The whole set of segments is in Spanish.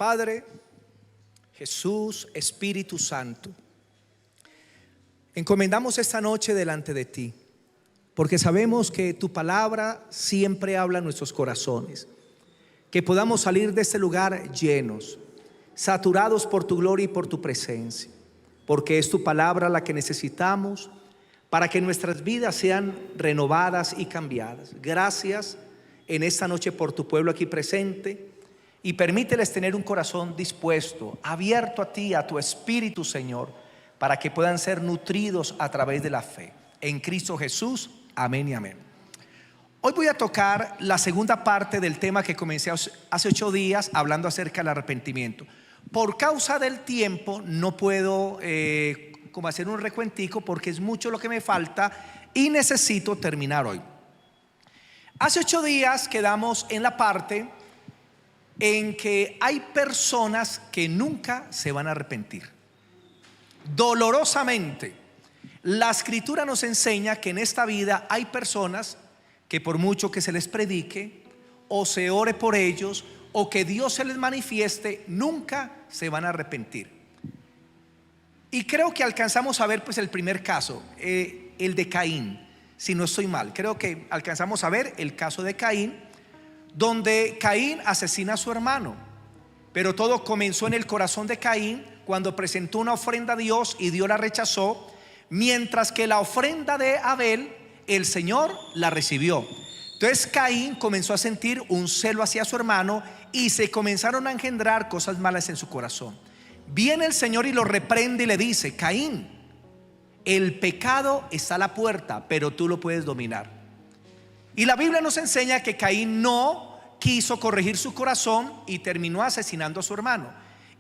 Padre, Jesús, Espíritu Santo, encomendamos esta noche delante de ti, porque sabemos que tu palabra siempre habla en nuestros corazones. Que podamos salir de este lugar llenos, saturados por tu gloria y por tu presencia, porque es tu palabra la que necesitamos para que nuestras vidas sean renovadas y cambiadas. Gracias en esta noche por tu pueblo aquí presente, y permíteles tener un corazón dispuesto, abierto a ti, a tu Espíritu, Señor, para que puedan ser nutridos a través de la fe en Cristo Jesús. Amén y amén. Hoy voy a tocar la segunda parte del tema que comencé hace 8 días, hablando acerca del arrepentimiento. Por causa del tiempo no puedo como hacer un recuentico, porque es mucho lo que me falta y necesito terminar hoy. Hace 8 días quedamos en la parte en que hay personas que nunca se van a arrepentir. Dolorosamente, la Escritura nos enseña que en esta vida hay personas que por mucho que se les predique o se ore por ellos o que Dios se les manifieste, nunca se van a arrepentir. Y creo que alcanzamos a ver pues el primer caso, el de Caín, si no estoy mal. Creo que alcanzamos a ver el caso de Caín, donde Caín asesina a su hermano. Pero todo comenzó en el corazón de Caín cuando presentó una ofrenda a Dios y Dios la rechazó, mientras que la ofrenda de Abel, el Señor la recibió. Entonces Caín comenzó a sentir un celo hacia su hermano y se comenzaron a engendrar cosas malas en su corazón. Viene el Señor y lo reprende y le dice: Caín, el pecado está a la puerta, pero tú lo puedes dominar. Y la Biblia nos enseña que Caín no quiso corregir su corazón y terminó asesinando a su hermano.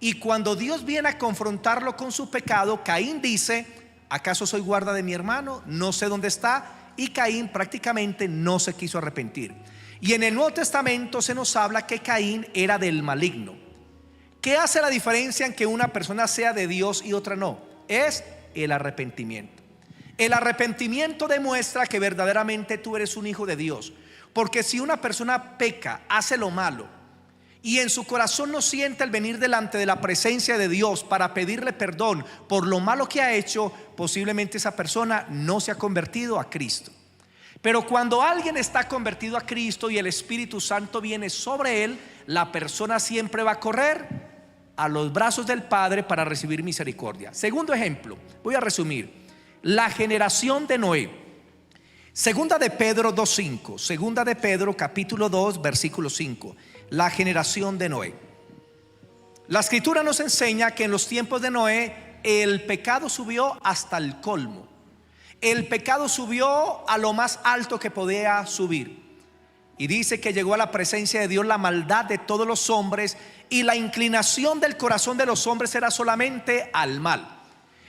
Y cuando Dios viene a confrontarlo con su pecado, Caín dice: ¿acaso soy guarda de mi hermano? No sé dónde está. Y Caín prácticamente no se quiso arrepentir. Y en el Nuevo Testamento se nos habla que Caín era del maligno. ¿Qué hace la diferencia en que una persona sea de Dios y otra no? Es el arrepentimiento. El arrepentimiento demuestra que verdaderamente tú eres un hijo de Dios. Porque si una persona peca, hace lo malo, y en su corazón no siente el venir delante de la presencia de Dios para pedirle perdón por lo malo que ha hecho, posiblemente esa persona no se ha convertido a Cristo. Pero cuando alguien está convertido a Cristo y el Espíritu Santo viene sobre él, la persona siempre va a correr a los brazos del Padre para recibir misericordia. Segundo ejemplo, voy a resumir: la generación de Noé. Segunda de Pedro 2:5. Segunda de Pedro capítulo 2 versículo 5. La generación de Noé. La Escritura nos enseña que en los tiempos de Noé el pecado subió hasta el colmo. El pecado subió a lo más alto que podía subir. Y dice que llegó a la presencia de Dios la maldad de todos los hombres, y la inclinación del corazón de los hombres era solamente al mal.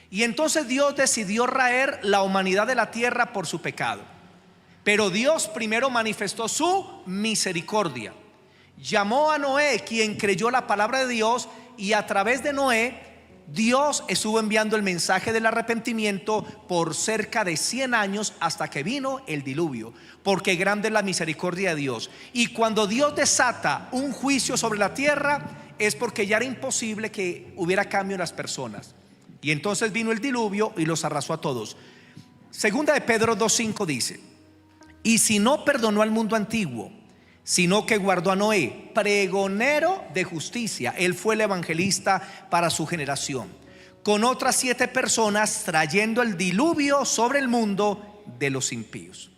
Y entonces Dios decidió raer la humanidad de la tierra por su pecado. Pero Dios primero manifestó su misericordia. Llamó a Noé, quien creyó la palabra de Dios, y a través de Noé Dios estuvo enviando el mensaje del arrepentimiento por cerca de 100 años, hasta que vino el diluvio, porque grande es la misericordia de Dios. Y cuando Dios desata un juicio sobre la tierra, es porque ya era imposible que hubiera cambio en las personas. Y entonces vino el diluvio y los arrasó a todos. Segunda de Pedro 2:5 dice: y si no perdonó al mundo antiguo, sino que guardó a Noé, pregonero de justicia, él fue el evangelista para su generación, con otras 7 personas, trayendo el diluvio sobre el mundo de los impíos.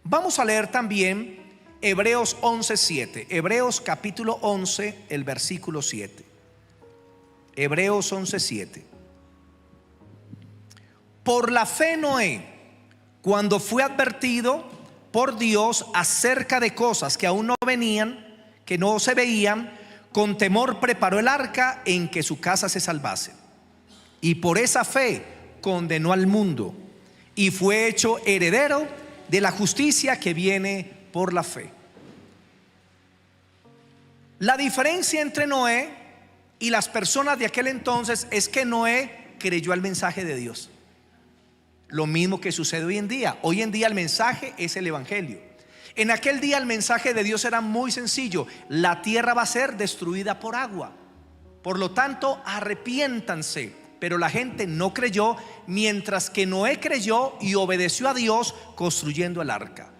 Vamos a leer también Hebreos 11:7. Hebreos capítulo 11, el versículo 7. Hebreos 11:7. Por la fe Noé, cuando fue advertido por Dios acerca de cosas que aún no venían, que no se veían, con temor preparó el arca en que su casa se salvase. Y por esa fe condenó al mundo y fue hecho heredero de la justicia que viene por la fe. La diferencia entre Noé y las personas de aquel entonces es que Noé creyó al mensaje de Dios. Lo mismo que sucede hoy en día. Hoy en día el mensaje es el evangelio. En aquel día el mensaje de Dios era muy sencillo: la tierra va a ser destruida por agua. Por lo tanto, arrepiéntanse. Pero la gente no creyó, mientras que Noé creyó y obedeció a Dios construyendo el arca.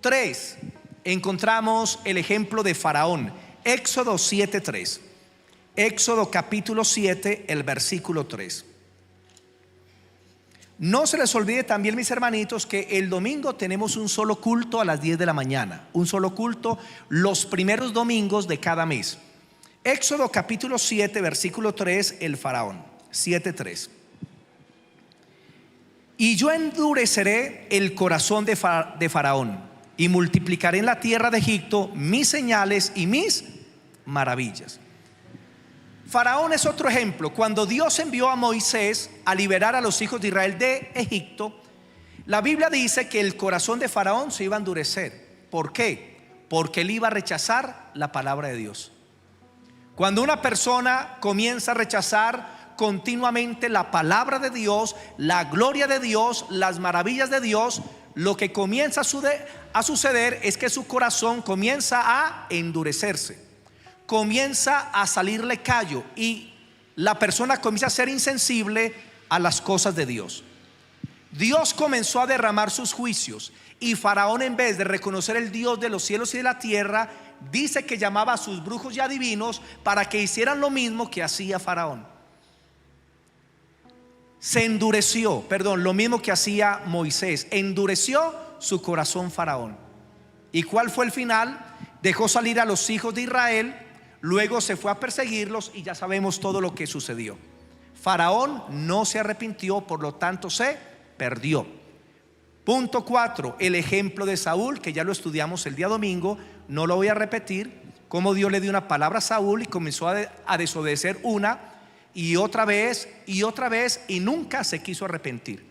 3. Encontramos el ejemplo de Faraón. Éxodo 7:3. Éxodo capítulo 7, el versículo 3. No se les olvide también, mis hermanitos, que el domingo tenemos un solo culto a las 10 de la mañana. Un solo culto los primeros domingos de cada mes. Éxodo capítulo 7, versículo 3, el Faraón. 7:3. Y yo endureceré el corazón de Faraón y multiplicaré en la tierra de Egipto mis señales y mis maravillas. Faraón es otro ejemplo. Cuando Dios envió a Moisés a liberar a los hijos de Israel de Egipto, la Biblia dice que el corazón de Faraón se iba a endurecer. ¿Por qué? Porque él iba a rechazar la palabra de Dios. Cuando una persona comienza a rechazar continuamente la palabra de Dios, la gloria de Dios, las maravillas de Dios, lo que comienza a suceder es que su corazón comienza a endurecerse. Comienza a salirle callo y la persona comienza a ser insensible a las cosas de Dios. Dios comenzó a derramar sus juicios y Faraón, en vez de reconocer el Dios de los cielos y de la tierra, dice que llamaba a sus brujos y adivinos para que hicieran lo mismo que hacía Faraón. Se endureció, lo mismo que hacía Moisés. Endureció su corazón Faraón. ¿Y cuál fue el final? Dejó salir a los hijos de Israel. Luego se fue a perseguirlos y ya sabemos todo lo que sucedió. Faraón no se arrepintió, por lo tanto se perdió. Punto 4, el ejemplo de Saúl, que ya lo estudiamos el día domingo, no lo voy a repetir. Cómo Dios le dio una palabra a Saúl y comenzó a desobedecer una y otra vez y nunca se quiso arrepentir.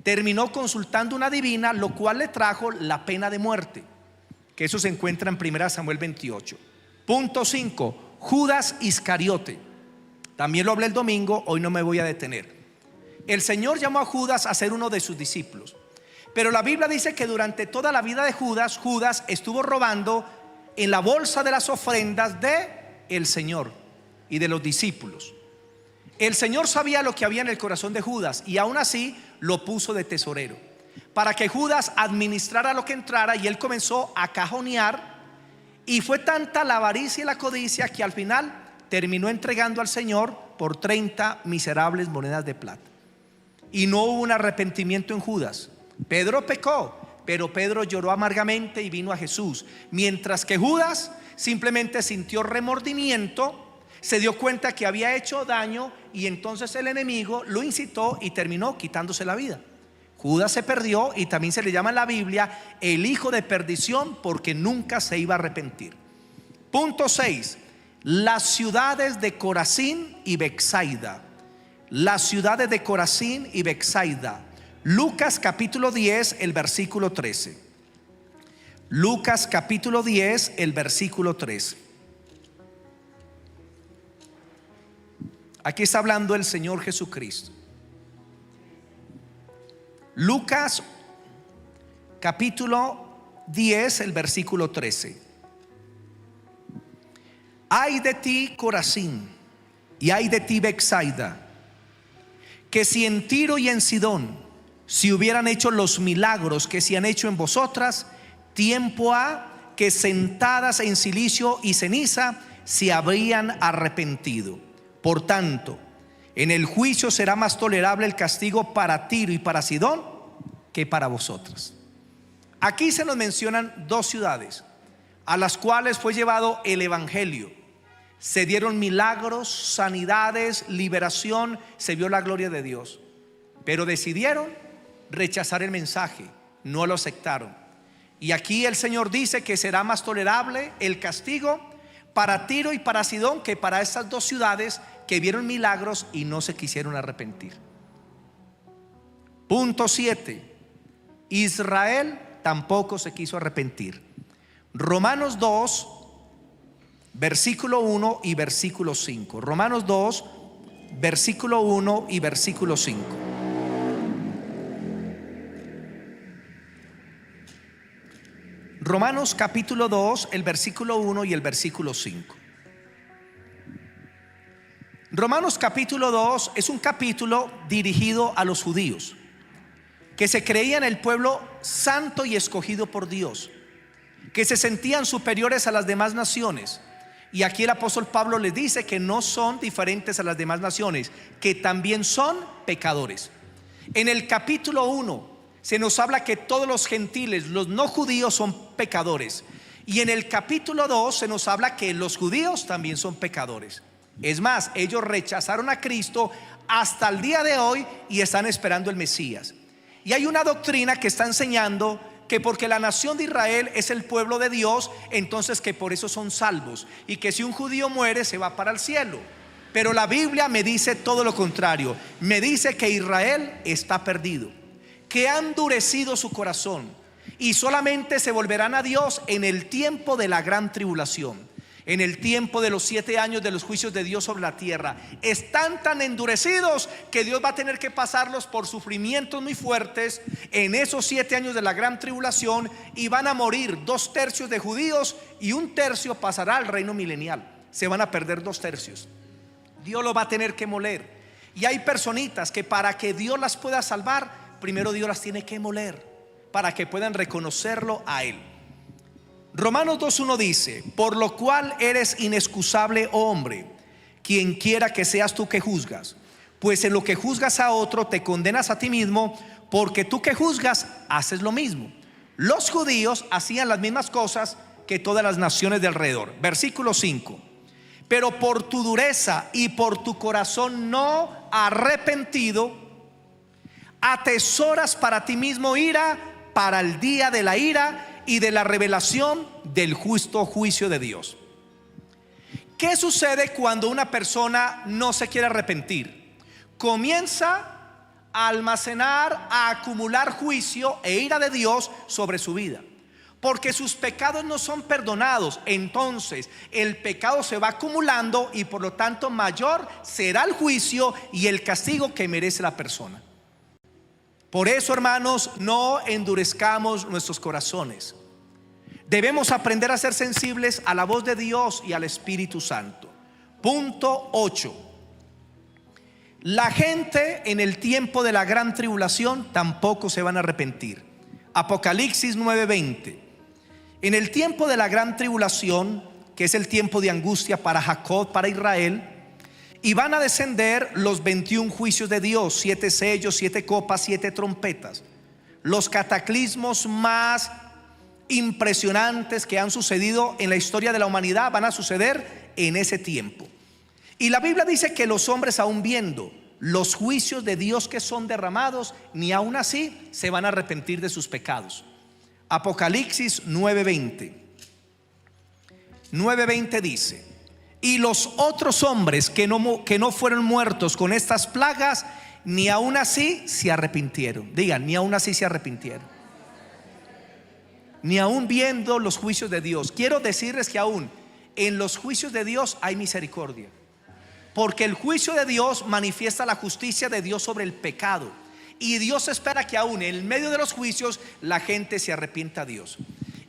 Terminó consultando una divina, lo cual le trajo la pena de muerte, que eso se encuentra en 1 Samuel 28. Punto 5, Judas Iscariote. También lo hablé el domingo, hoy no me voy a detener. El Señor llamó a Judas a ser uno de sus discípulos, pero la Biblia dice que durante toda la vida de Judas estuvo robando en la bolsa de las ofrendas de el Señor y de los discípulos. El Señor sabía lo que había en el corazón de Judas y aún así lo puso de tesorero para que Judas administrara lo que entrara, y él comenzó a cajonear. Y fue tanta la avaricia y la codicia que al final terminó entregando al Señor por 30 miserables monedas de plata. Y no hubo un arrepentimiento en Judas. Pedro pecó, pero Pedro lloró amargamente y vino a Jesús, mientras que Judas simplemente sintió remordimiento, se dio cuenta que había hecho daño y entonces el enemigo lo incitó y terminó quitándose la vida. Judas se perdió y también se le llama en la Biblia el hijo de perdición, porque nunca se iba a arrepentir. Punto 6, las ciudades de Corazín y Betsaida. Las ciudades de Corazín y Betsaida. Lucas capítulo 10, el versículo 13. Lucas capítulo 10, el versículo 13. Aquí está hablando el Señor Jesucristo. Lucas capítulo 10, el versículo 13. Ay de ti, Corazín, y ay de ti, Betsaida, que si en Tiro y en Sidón si hubieran hecho los milagros que se han hecho en vosotras, tiempo ha que sentadas en cilicio y ceniza se habrían arrepentido. Por tanto, en el juicio será más tolerable el castigo para Tiro y para Sidón que para vosotras. Aquí se nos mencionan dos ciudades a las cuales fue llevado el evangelio. Se dieron milagros, sanidades, liberación, se vio la gloria de Dios, pero decidieron rechazar el mensaje, no lo aceptaron. Y aquí el Señor dice que será más tolerable el castigo para Tiro y para Sidón que para estas dos ciudades que vieron milagros y no se quisieron arrepentir. Punto 7, Israel tampoco se quiso arrepentir. Romanos 2, versículo 1 y versículo 5. Romanos 2, versículo 1 y versículo 5. Romanos capítulo 2, el versículo 1 y el versículo 5. Romanos capítulo 2 es un capítulo dirigido a los judíos, que se creían el pueblo santo y escogido por Dios, que se sentían superiores a las demás naciones. Y aquí el apóstol Pablo les dice que no son diferentes a las demás naciones, que también son pecadores. En el capítulo 1 se nos habla que todos los gentiles, los no judíos, son pecadores. Y en el capítulo 2 se nos habla que los judíos también son pecadores. Es más, ellos rechazaron a Cristo hasta el día de hoy y están esperando el Mesías. Y hay una doctrina que está enseñando que porque la nación de Israel es el pueblo de Dios, entonces que por eso son salvos, y que si un judío muere se va para el cielo. Pero la Biblia me dice todo lo contrario. Me dice que Israel está perdido, que ha endurecido su corazón y solamente se volverán a Dios en el tiempo de la gran tribulación, en el tiempo de los 7 años de los juicios de Dios sobre la tierra. Están tan endurecidos que Dios va a tener que pasarlos por sufrimientos muy fuertes en esos 7 años de la gran tribulación, y van a morir 2/3 de judíos y 1/3 pasará al reino milenial. Se van a perder 2/3. Dios lo va a tener que moler. Y hay personitas que para que Dios las pueda salvar, primero Dios las tiene que moler para que puedan reconocerlo a Él. Romanos 2:1 dice: por lo cual eres inexcusable, oh hombre, quien quiera que seas tú que juzgas, pues en lo que juzgas a otro te condenas a ti mismo, porque tú que juzgas haces lo mismo. Los judíos hacían las mismas cosas que todas las naciones de alrededor. Versículo 5: pero por tu dureza y por tu corazón no arrepentido, atesoras para ti mismo ira para el día de la ira y de la revelación del justo juicio de Dios. ¿Qué sucede cuando una persona no se quiere arrepentir? Comienza a almacenar, a acumular juicio e ira de Dios sobre su vida, porque sus pecados no son perdonados. Entonces el pecado se va acumulando y por lo tanto mayor será el juicio y el castigo que merece la persona. Por eso, hermanos, no endurezcamos nuestros corazones. Debemos aprender a ser sensibles a la voz de Dios y al Espíritu Santo. Punto 8. La gente en el tiempo de la gran tribulación tampoco se van a arrepentir. Apocalipsis 9:20. En el tiempo de la gran tribulación, que es el tiempo de angustia para Jacob, para Israel, y van a descender los 21 juicios de Dios, 7 sellos, 7 copas, 7 trompetas. Los cataclismos más impresionantes que han sucedido en la historia de la humanidad van a suceder en ese tiempo. Y la Biblia dice que los hombres, aún viendo los juicios de Dios que son derramados, ni aún así se van a arrepentir de sus pecados. Apocalipsis 9:20. 9:20 dice: y los otros hombres que no fueron muertos con estas plagas, ni aún así se arrepintieron. Digan, ni aún así se arrepintieron. Ni aún viendo los juicios de Dios. Quiero decirles que aún en los juicios de Dios hay misericordia, porque el juicio de Dios manifiesta la justicia de Dios sobre el pecado, y Dios espera que aún en medio de los juicios la gente se arrepienta a Dios.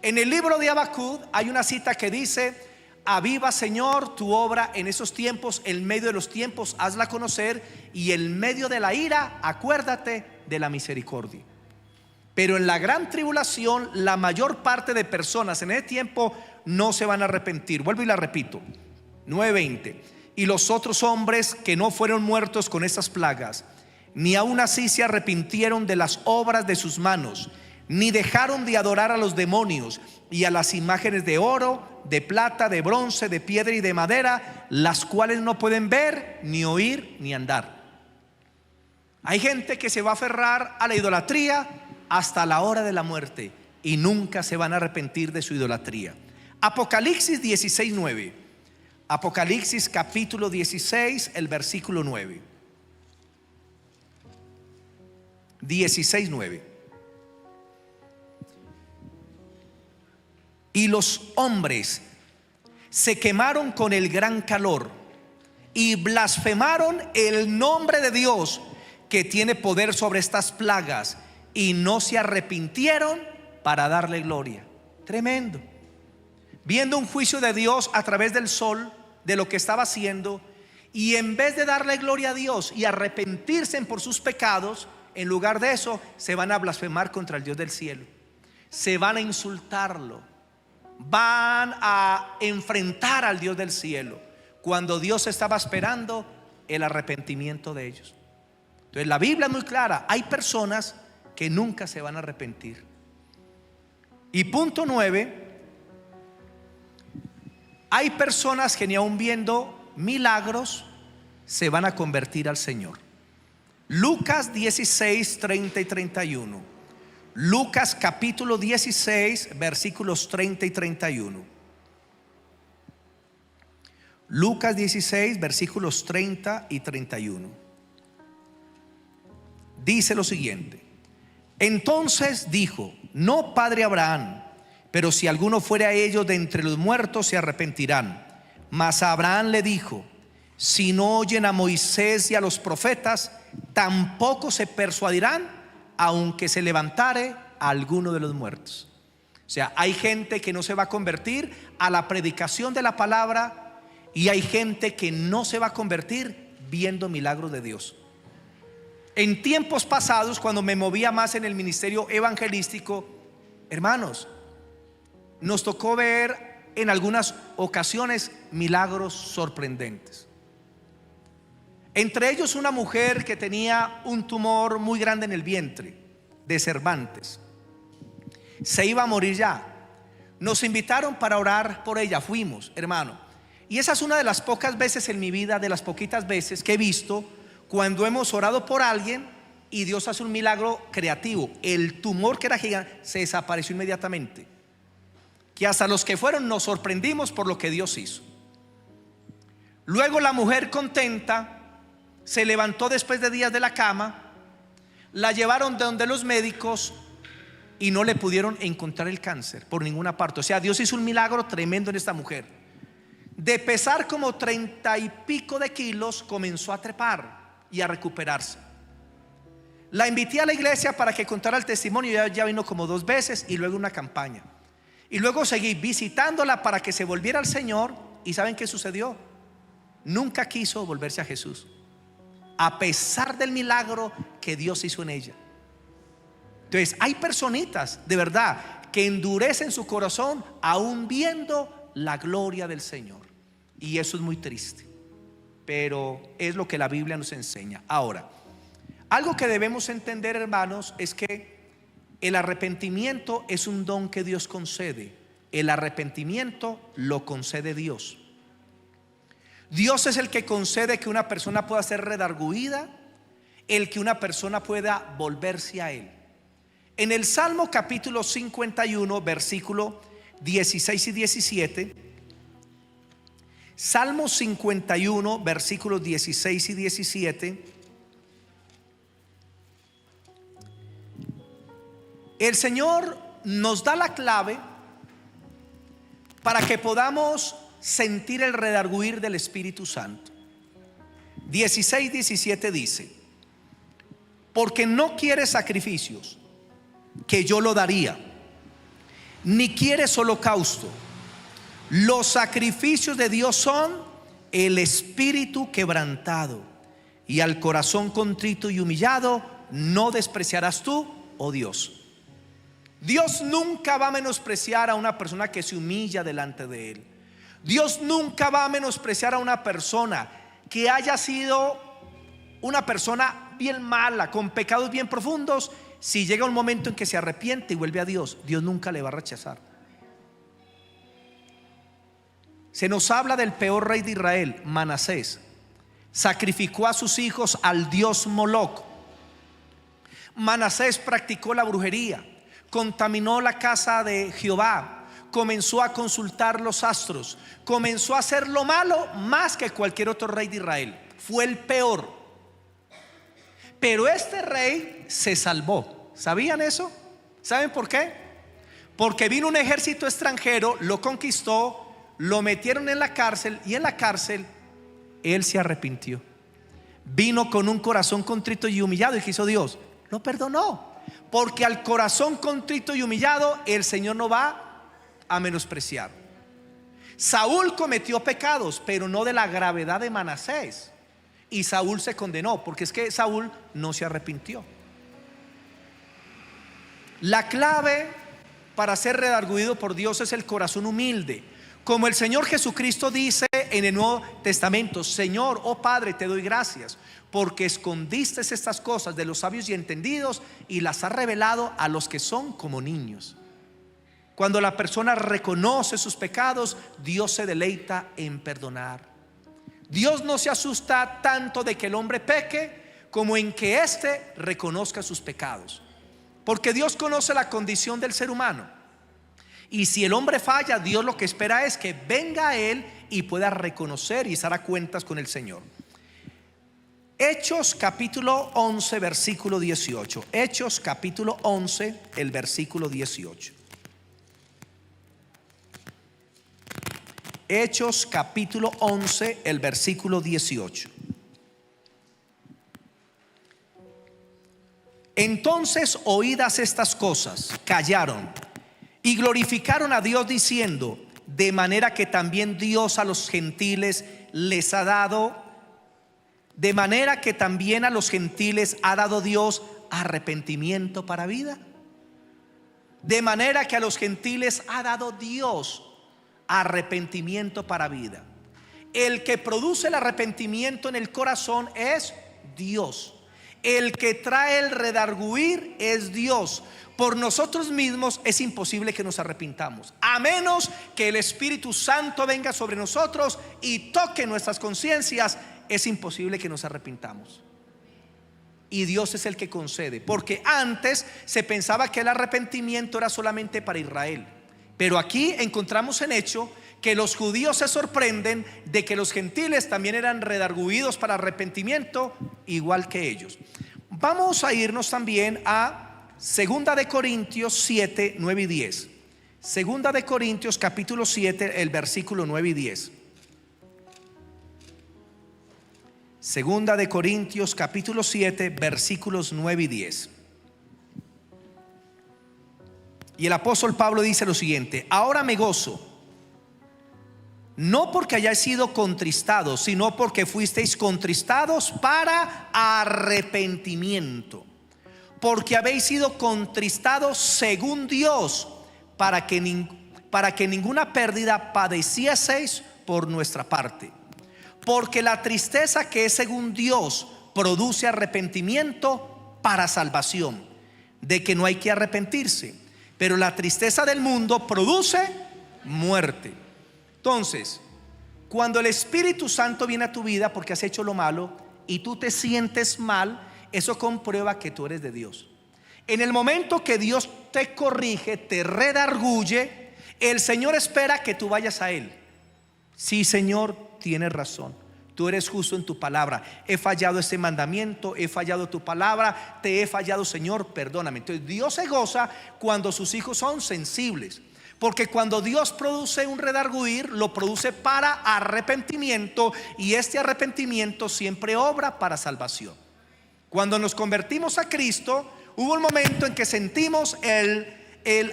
En el libro de Habacuc hay una cita que dice: aviva, Señor, tu obra en esos tiempos, en medio de los tiempos hazla conocer, y en medio de la ira acuérdate de la misericordia. Pero en la gran tribulación la mayor parte de personas en ese tiempo no se van a arrepentir. Vuelvo y la repito. 9:20. Y los otros hombres que no fueron muertos con esas plagas, ni aún así se arrepintieron de las obras de sus manos, ni dejaron de adorar a los demonios y a las imágenes de oro, de plata, de bronce, de piedra y de madera, las cuales no pueden ver, ni oír, ni andar. Hay gente que se va a aferrar a la idolatría hasta la hora de la muerte y nunca se van a arrepentir de su idolatría. Apocalipsis 16:9. Apocalipsis capítulo 16, el versículo 9. 16:9. Y los hombres se quemaron con el gran calor y blasfemaron el nombre de Dios, que tiene poder sobre estas plagas, y no se arrepintieron para darle gloria. Tremendo. Viendo un juicio de Dios a través del sol, de lo que estaba haciendo, Y en vez de darle gloria a Dios y arrepentirse por sus pecados, en lugar de eso se van a blasfemar contra el Dios del cielo, se van a insultarlo, van a enfrentar al Dios del cielo, cuando Dios estaba esperando el arrepentimiento de ellos. Entonces la Biblia es muy clara, hay personas que nunca se van a arrepentir. Y punto 9, hay personas que ni aun viendo milagros se van a convertir al Señor. Lucas 16, 30 y 31. Lucas capítulo 16, versículos 30 y 31. Lucas 16, versículos 30 y 31. Dice lo siguiente: entonces dijo: no, padre Abraham, pero si alguno fuere a ellos de entre los muertos se arrepentirán. Mas Abraham le dijo: si no oyen a Moisés y a los profetas, tampoco se persuadirán, aunque se levantare alguno de los muertos. O sea, hay gente que no se va a convertir a la predicación de la palabra, y hay gente que no se va a convertir viendo milagros de Dios. En tiempos pasados, cuando me movía más en el ministerio evangelístico, hermanos, nos tocó ver en algunas ocasiones milagros sorprendentes. Entre ellos una mujer que tenía un tumor muy grande en el vientre, de Cervantes. Se iba a morir ya. Nos invitaron para orar por ella, fuimos, hermano. Y esa es una de las pocas veces en mi vida, de las poquitas veces que he visto cuando hemos orado por alguien y Dios hace un milagro creativo. El tumor que era gigante se desapareció inmediatamente, que hasta los que fueron nos sorprendimos por lo que Dios hizo. Luego la mujer contenta se levantó después de días de la cama, la llevaron de donde los médicos y no le pudieron encontrar el cáncer por ninguna parte. O sea, Dios hizo un milagro tremendo en esta mujer. De pesar como 30 y pico de kilos, comenzó a trepar y a recuperarse. La invité a la iglesia para que contara el testimonio. Ya vino como 2 veces y luego una campaña. Y luego seguí visitándola para que se volviera al Señor. ¿Y saben qué sucedió? Nunca quiso volverse a Jesús, a pesar del milagro que Dios hizo en ella. Entonces hay personitas de verdad que endurecen su corazón aún viendo la gloria del Señor, y eso es muy triste, pero es lo que la Biblia nos enseña. Ahora, algo que debemos entender, hermanos, es que el arrepentimiento es un don que Dios concede. El arrepentimiento lo concede Dios. Dios es el que concede que una persona pueda ser redarguida, el que una persona pueda volverse a Él. En el Salmo capítulo 51, versículo 16 y 17, Salmo 51, versículos 16 y 17, el Señor nos da la clave para que podamos sentir el redarguir del Espíritu Santo. 16:17 dice: porque no quieres sacrificios, que yo lo daría, ni quieres holocausto. Los sacrificios de Dios son el espíritu quebrantado, y al corazón contrito y humillado no despreciarás tú, oh Dios. Dios nunca va a menospreciar a una persona que se humilla delante de Él. Dios nunca va a menospreciar a una persona que haya sido una persona bien mala, con pecados bien profundos. Si llega un momento en que se arrepiente y vuelve a Dios, Dios nunca le va a rechazar. Se nos habla del peor rey de Israel, Manasés. Sacrificó a sus hijos al dios Moloc. Manasés practicó la brujería, contaminó la casa de Jehová, comenzó a consultar los astros, comenzó a hacer lo malo más que cualquier otro rey de Israel. Fue el peor. Pero este rey se salvó. ¿Sabían eso? ¿Saben por qué? Porque vino un ejército extranjero, lo conquistó, lo metieron en la cárcel, y en la cárcel él se arrepintió. Vino con un corazón contrito y humillado, y quiso Dios, lo perdonó. Porque al corazón contrito y humillado el Señor no va a menospreciar. Saúl cometió pecados, pero no de la gravedad de Manasés. Y Saúl se condenó, porque es que Saúl no se arrepintió. La clave para ser redarguido por Dios es el corazón humilde. Como el Señor Jesucristo dice en el Nuevo Testamento: Señor, oh Padre, te doy gracias porque escondiste estas cosas de los sabios y entendidos y las has revelado a los que son como niños. Cuando la persona reconoce sus pecados, Dios se deleita en perdonar. Dios no se asusta tanto de que el hombre peque como en que éste reconozca sus pecados, porque Dios conoce la condición del ser humano. Y si el hombre falla, Dios lo que espera es que venga a él y pueda reconocer y estar a cuentas con el Señor. Hechos capítulo 11 versículo 18. Hechos capítulo 11, el versículo 18. Hechos capítulo 11, el versículo 18. Entonces, oídas estas cosas, callaron y glorificaron a Dios diciendo: de manera que también Dios a los gentiles les ha dado, de manera que también a los gentiles ha dado Dios arrepentimiento para vida. De manera que a los gentiles ha dado Dios arrepentimiento para vida. El que produce el arrepentimiento en el corazón es Dios. El que trae el redarguir es Dios. Por nosotros mismos es imposible que nos arrepintamos, a menos que el Espíritu Santo venga sobre nosotros y toque nuestras conciencias. Es imposible que nos arrepintamos. Y Dios es el que concede, porque antes se pensaba que el arrepentimiento era solamente para Israel. Pero aquí encontramos en hecho que los judíos se sorprenden de que los gentiles también eran redarguidos para arrepentimiento igual que ellos. Vamos a irnos también a Segunda de Corintios 7, 9 y 10. Segunda de Corintios capítulo 7, el versículo 9 y 10. Segunda de Corintios capítulo 7, versículos 9 y 10. Y el apóstol Pablo dice lo siguiente: ahora me gozo, no porque hayáis sido contristados, sino porque fuisteis contristados para arrepentimiento. Porque habéis sido contristados según Dios, para que ninguna pérdida padecieseis por nuestra parte. Porque la tristeza que es según Dios produce arrepentimiento para salvación, de que no hay que arrepentirse. Pero la tristeza del mundo produce muerte. Entonces, cuando el Espíritu Santo viene a tu vida porque has hecho lo malo y tú te sientes mal, eso comprueba que tú eres de Dios. En el momento que Dios te corrige, te redarguye, el Señor espera que tú vayas a Él. Sí, Señor, tienes razón. Tú eres justo en tu palabra. He fallado este mandamiento, he fallado tu palabra, te he fallado, Señor, perdóname. Entonces Dios se goza cuando sus hijos son sensibles, porque cuando Dios produce un redarguir, lo produce para arrepentimiento, y este arrepentimiento siempre obra para salvación. Cuando nos convertimos a Cristo, hubo un momento en que sentimos el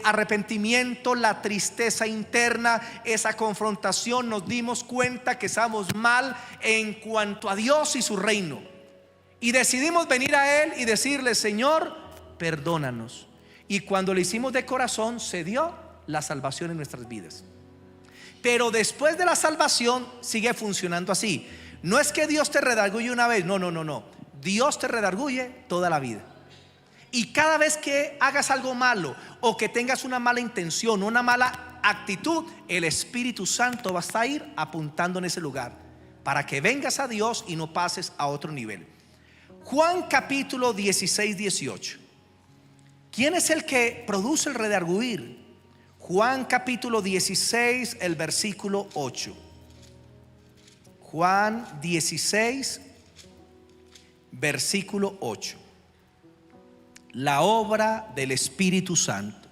arrepentimiento, la tristeza interna, esa confrontación. Nos dimos cuenta que estábamos mal en cuanto a Dios y su reino, y decidimos venir a Él y decirle: Señor, perdónanos. Y cuando lo hicimos de corazón, se dio la salvación en nuestras vidas. Pero después de la salvación sigue funcionando así. No es que Dios te redarguye una vez, no. Dios te redarguye toda la vida. Y cada vez que hagas algo malo, o que tengas una mala intención, una mala actitud, el Espíritu Santo va a ir apuntando en ese lugar para que vengas a Dios y no pases a otro nivel. Juan capítulo 16, 18. ¿Quién es el que produce el redarguir? Juan capítulo 16, el versículo 8. Juan 16, versículo 8. La obra del Espíritu Santo.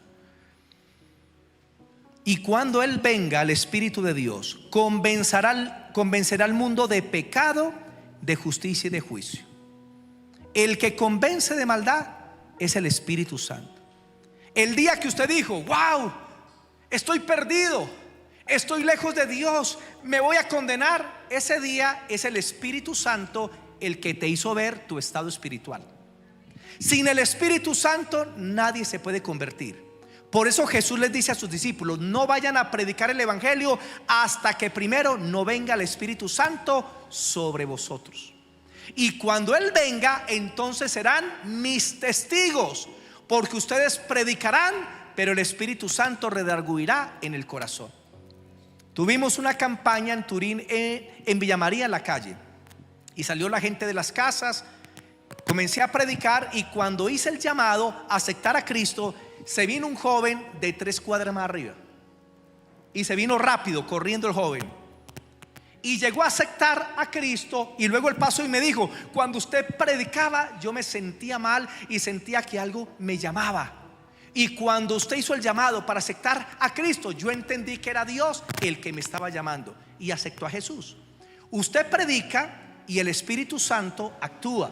Y cuando Él venga, el Espíritu de Dios, convencerá al mundo de pecado, de justicia y de juicio. El que convence de maldad es el Espíritu Santo. El día que usted dijo: wow, estoy perdido, estoy lejos de Dios, me voy a condenar. Ese día es el Espíritu Santo el que te hizo ver tu estado espiritual. Sin el Espíritu Santo nadie se puede convertir. Por eso Jesús les dice a sus discípulos: no vayan a predicar el evangelio hasta que primero no venga el Espíritu Santo sobre vosotros. Y cuando Él venga, entonces serán mis testigos, porque ustedes predicarán, pero el Espíritu Santo redarguirá en el corazón. Tuvimos una campaña en Turín, en Villa María, en la calle, y salió la gente de las casas. Comencé a predicar, y cuando hice el llamado a aceptar a Cristo, se vino un joven de 3 cuadras más arriba, y se vino rápido, corriendo el joven, y llegó a aceptar a Cristo. Y luego él pasó y me dijo: cuando usted predicaba, yo me sentía mal y sentía que algo me llamaba. Y cuando usted hizo el llamado para aceptar a Cristo, yo entendí que era Dios el que me estaba llamando, y aceptó a Jesús. Usted predica y el Espíritu Santo actúa.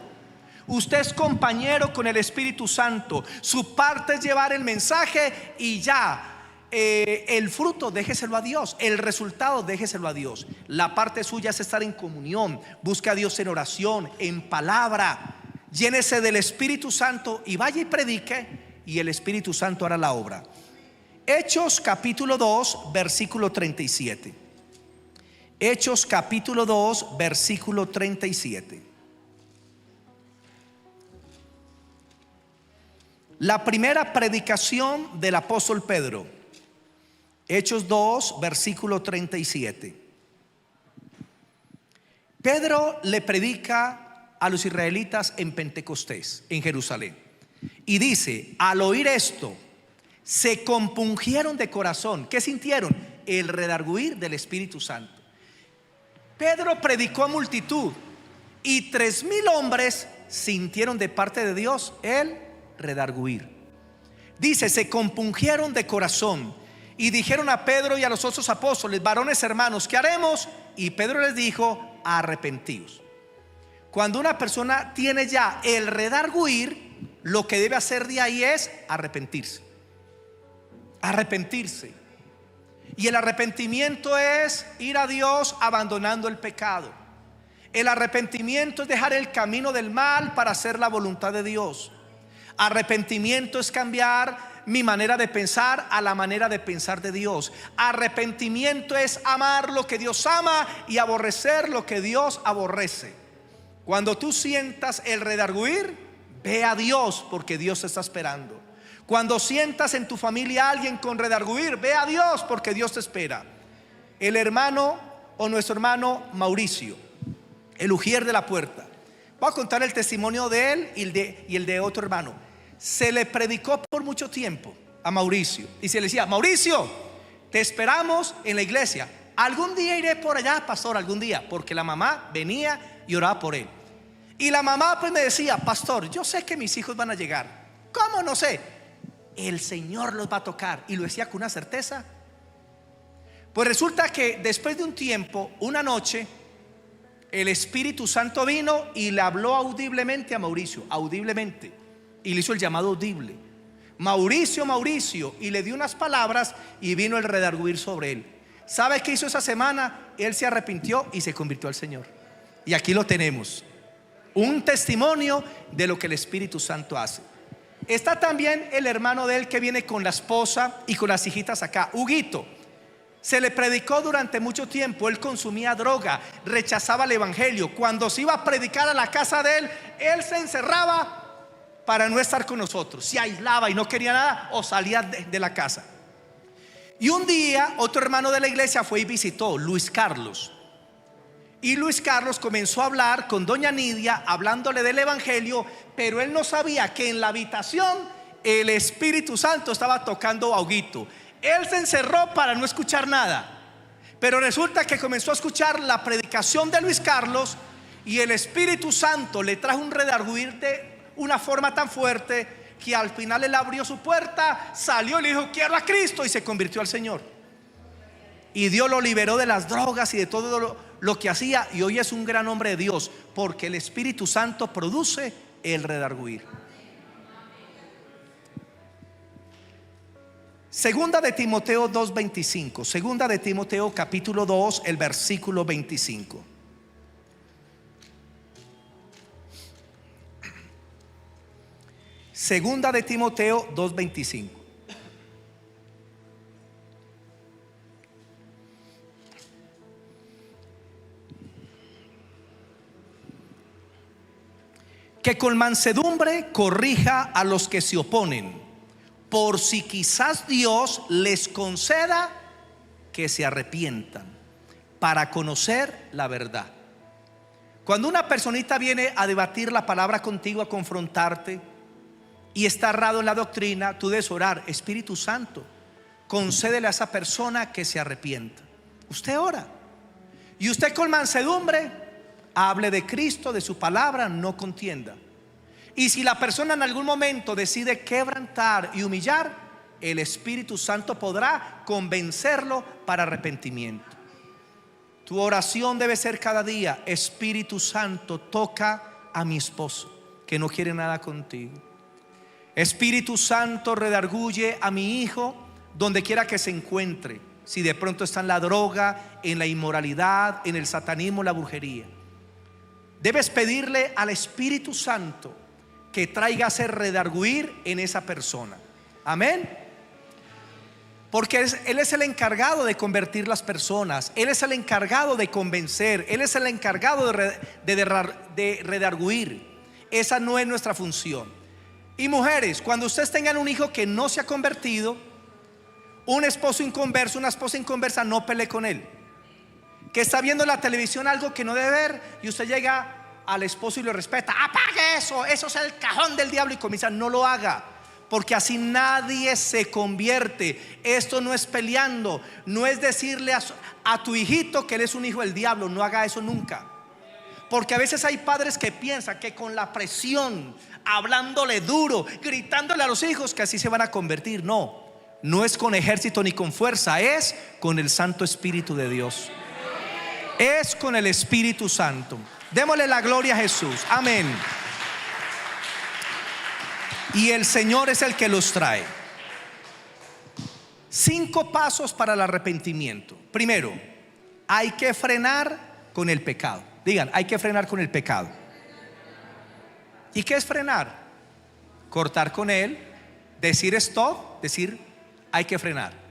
Usted es compañero con el Espíritu Santo. Su parte es llevar el mensaje, y ya el fruto déjeselo a Dios, el resultado déjeselo a Dios. La parte suya es estar en comunión. Busque a Dios en oración, en palabra. Llénese del Espíritu Santo y vaya y predique, y el Espíritu Santo hará la obra. Hechos capítulo 2 versículo 37. Hechos capítulo 2 versículo 37. La primera predicación del apóstol Pedro. Hechos 2 versículo 37. Pedro le predica a los israelitas en Pentecostés, en Jerusalén, y dice: al oír esto, se compungieron de corazón. ¿Qué sintieron? El redarguir del Espíritu Santo. Pedro predicó a multitud, y 3,000 hombres sintieron de parte de Dios el redarguir. Dice: se compungieron de corazón y dijeron a Pedro y a los otros apóstoles: varones hermanos, ¿qué haremos? Y Pedro les dijo: arrepentíos. Cuando una persona tiene ya el redarguir, lo que debe hacer de ahí es arrepentirse. Arrepentirse. Y el arrepentimiento es ir a Dios abandonando el pecado. El arrepentimiento es dejar el camino del mal para hacer la voluntad de Dios. Arrepentimiento es cambiar mi manera de pensar a la manera de pensar de Dios. Arrepentimiento es amar lo que Dios ama y aborrecer lo que Dios aborrece. Cuando tú sientas el redarguir, ve a Dios, porque Dios te está esperando. Cuando sientas en tu familia a alguien con redarguir, ve a Dios, porque Dios te espera. El hermano, o nuestro hermano Mauricio, el ujier de la puerta, voy a contar el testimonio de él y el de otro hermano. Se le predicó por mucho tiempo a Mauricio, y se le decía: Mauricio, te esperamos en la iglesia. Algún día iré por allá, pastor, algún día, porque la mamá venía y oraba por él. Y la mamá pues me decía: pastor, yo sé que mis hijos van a llegar. ¿Cómo? No sé. El Señor los va a tocar. Y lo decía con una certeza. Pues resulta que después de un tiempo, una noche, el Espíritu Santo vino y le habló audiblemente a Mauricio, audiblemente, y le hizo el llamado audible: Mauricio, Mauricio, y le dio unas palabras, y vino el redarguir sobre él. ¿Sabe qué hizo esa semana? Él se arrepintió y se convirtió al Señor. Y aquí lo tenemos, un testimonio de lo que el Espíritu Santo hace. Está también el hermano de él que viene con la esposa y con las hijitas acá, Huguito. Se le predicó durante mucho tiempo. Él consumía droga, rechazaba el evangelio. Cuando se iba a predicar a la casa de él, él se encerraba para no estar con nosotros. Se aislaba y no quería nada, o salía de la casa. Y un día otro hermano de la iglesia fue y visitó, Luis Carlos. Y Luis Carlos comenzó a hablar con doña Nidia, hablándole del evangelio, pero él no sabía que en la habitación el Espíritu Santo estaba tocando a Huguito. Él se encerró para no escuchar nada, pero resulta que comenzó a escuchar la predicación de Luis Carlos, y el Espíritu Santo le trajo un redarguir de una forma tan fuerte que al final él abrió su puerta, salió y le dijo: quiero a Cristo, y se convirtió al Señor. Y Dios lo liberó de las drogas y de todo lo que hacía, y hoy es un gran hombre de Dios, porque el Espíritu Santo produce el redarguir. Segunda de Timoteo 2:25. Segunda de Timoteo capítulo 2, el versículo 25. Segunda de Timoteo 2:25. Que con mansedumbre corrija a los que se oponen, por si quizás Dios les conceda que se arrepientan para conocer la verdad. Cuando una personita viene a debatir la palabra contigo, a confrontarte, y está errado en la doctrina, tú debes orar: Espíritu Santo, concédele a esa persona que se arrepienta. Usted ora, y usted con mansedumbre hable de Cristo, de su palabra, no contienda. Y si la persona en algún momento decide quebrantar y humillar, el Espíritu Santo podrá convencerlo para arrepentimiento. Tu oración debe ser cada día: Espíritu Santo, toca a mi esposo que no quiere nada contigo. Espíritu Santo, redarguye a mi hijo donde quiera que se encuentre, si de pronto está en la droga, en la inmoralidad, en el satanismo, la brujería. Debes pedirle al Espíritu Santo que traiga a hacer redarguir en esa persona. Amén. Porque Él es el encargado de convertir las personas. Él es el encargado de convencer. Él es el encargado de redarguir. Esa no es nuestra función. Y mujeres, cuando ustedes tengan un hijo que no se ha convertido, un esposo inconverso, una esposa inconversa, no pelee con él. Que está viendo en la televisión algo que no debe ver, y usted llega al esposo y lo respeta: apague eso, eso es el cajón del diablo, y comienza: no lo haga, porque así nadie se convierte. Esto no es peleando, no es decirle a tu hijito que él es un hijo del diablo. No haga eso nunca. Porque a veces hay padres que piensan que con la presión, hablándole duro, gritándole a los hijos, que así se van a convertir. No, no es con ejército ni con fuerza, es con el Santo Espíritu de Dios. Es con el Espíritu Santo. Démosle la gloria a Jesús. Amén. Y el Señor es el que los trae. 5 pasos para el arrepentimiento. Primero, hay que frenar con el pecado. Digan: hay que frenar con el pecado. ¿Y qué es frenar? Cortar con él, decir stop, decir hay que frenar.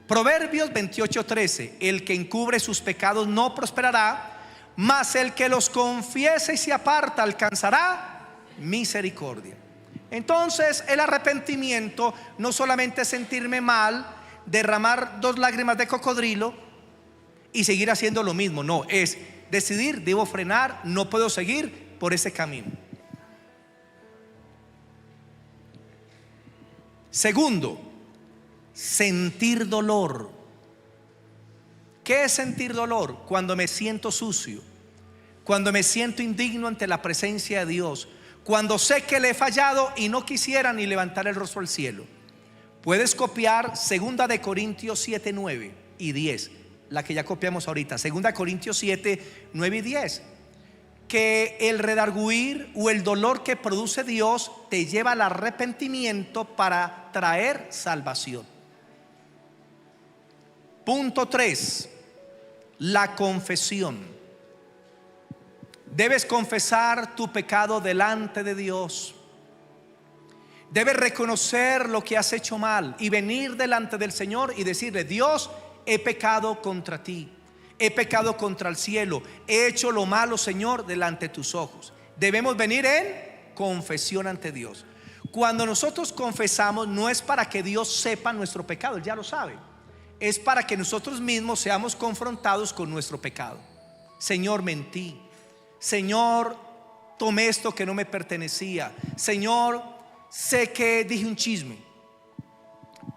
Proverbios 28:13: el que encubre sus pecados no prosperará, mas el que los confiese y se aparta alcanzará misericordia. Entonces, el arrepentimiento no solamente es sentirme mal, derramar 2 lágrimas de cocodrilo y seguir haciendo lo mismo. No, es decidir: debo frenar, no puedo seguir por ese camino. Segundo, sentir dolor. ¿Qué es sentir dolor? Cuando me siento sucio, cuando me siento indigno ante la presencia de Dios, cuando sé que le he fallado y no quisiera ni levantar el rostro al cielo. Puedes copiar 2 de Corintios 7, 9 y 10, la que ya copiamos ahorita. 2 Corintios 7, 9 y 10. Que el redarguir o el dolor que produce Dios te lleva al arrepentimiento para traer salvación. Punto 3, la confesión. Debes confesar tu pecado delante de Dios. Debes reconocer lo que has hecho mal y venir delante del Señor y decirle: Dios, he pecado contra ti, he pecado contra el cielo, he hecho lo malo, Señor, delante de tus ojos. Debemos venir en confesión ante Dios. Cuando nosotros confesamos, no es para que Dios sepa nuestro pecado, Él ya lo sabe. Es para que nosotros mismos seamos confrontados con nuestro pecado. Señor, mentí. Señor, tomé esto que no me pertenecía. Señor, sé que dije un chisme.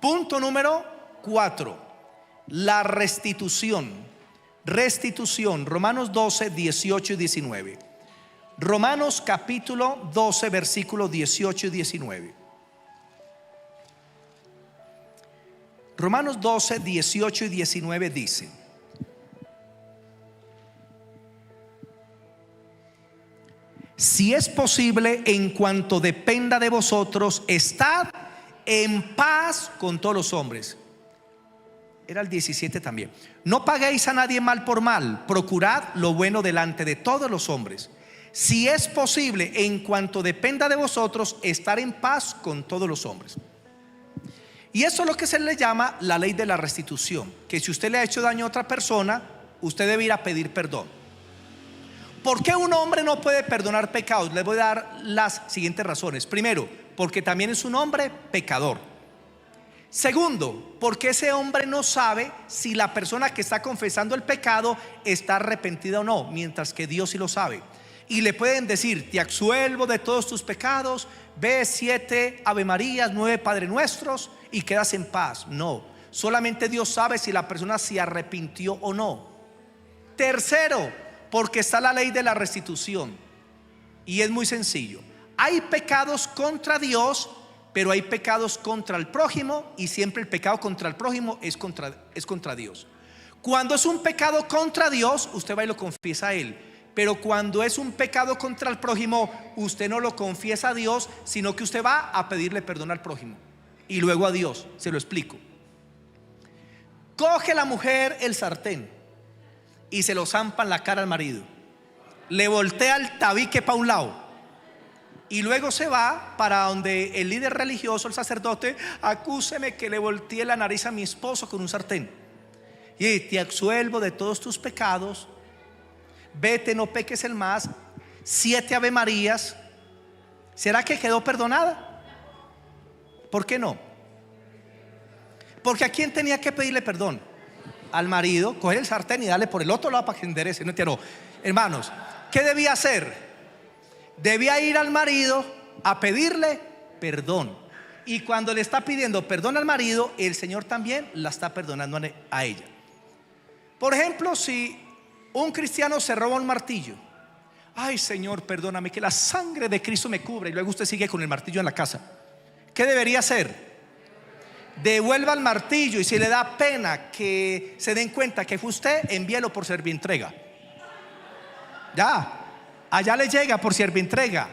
Punto número 4, la restitución. Restitución, Romanos 12, 18 y 19. Romanos capítulo 12, versículos 18 y 19. Romanos 12, 18 y 19 dice: si es posible, en cuanto dependa de vosotros, estad en paz con todos los hombres. Era el 17 también. No paguéis a nadie mal por mal, procurad lo bueno delante de todos los hombres. Si es posible, en cuanto dependa de vosotros, estar en paz con todos los hombres. Y eso es lo que se le llama la ley de la restitución, que si usted le ha hecho daño a otra persona, usted debe ir a pedir perdón. ¿Por qué un hombre no puede perdonar pecados? Les voy a dar las siguientes razones. Primero, porque también es un hombre pecador. Segundo, porque ese hombre no sabe si la persona que está confesando el pecado está arrepentida o no, mientras que Dios sí lo sabe. Y le pueden decir: te absuelvo de todos tus pecados, ve 7 Ave Marías, 9 Padre Nuestros y quedas en paz. No, solamente Dios sabe si la persona se arrepintió o no. Tercero, porque está la ley de la restitución. Y es muy sencillo. Hay pecados contra Dios, pero hay pecados contra el prójimo, y siempre el pecado contra el prójimo es contra Dios. Cuando es un pecado contra Dios, usted va y lo confiesa a Él. Pero cuando es un pecado contra el prójimo, usted no lo confiesa a Dios, sino que usted va a pedirle perdón al prójimo y luego a Dios. Se lo explico. Coge la mujer el sartén y se lo zampa en la cara al marido, le voltea el tabique para un lado y luego se va para donde el líder religioso, el sacerdote: acúseme que le volteé la nariz a mi esposo con un sartén, y te absuelvo de todos tus pecados, vete, no peques el más, 7 Ave Marías. ¿Será que quedó perdonada? ¿Por qué no? Porque ¿a quién tenía que pedirle perdón? Al marido. Coger el sartén y darle por el otro lado para que enderece. No entiendo. Hermanos, ¿qué debía hacer? Debía ir al marido a pedirle perdón. Y cuando le está pidiendo perdón al marido, el Señor también la está perdonando a ella. Por ejemplo, si un cristiano se roba un martillo: ay, Señor, perdóname, que la sangre de Cristo me cubra. Y luego usted sigue con el martillo en la casa. ¿Qué debería hacer? Devuelva el martillo, y si le da pena que se den cuenta que fue usted, envíelo por servientrega. Ya, allá le llega por servientrega.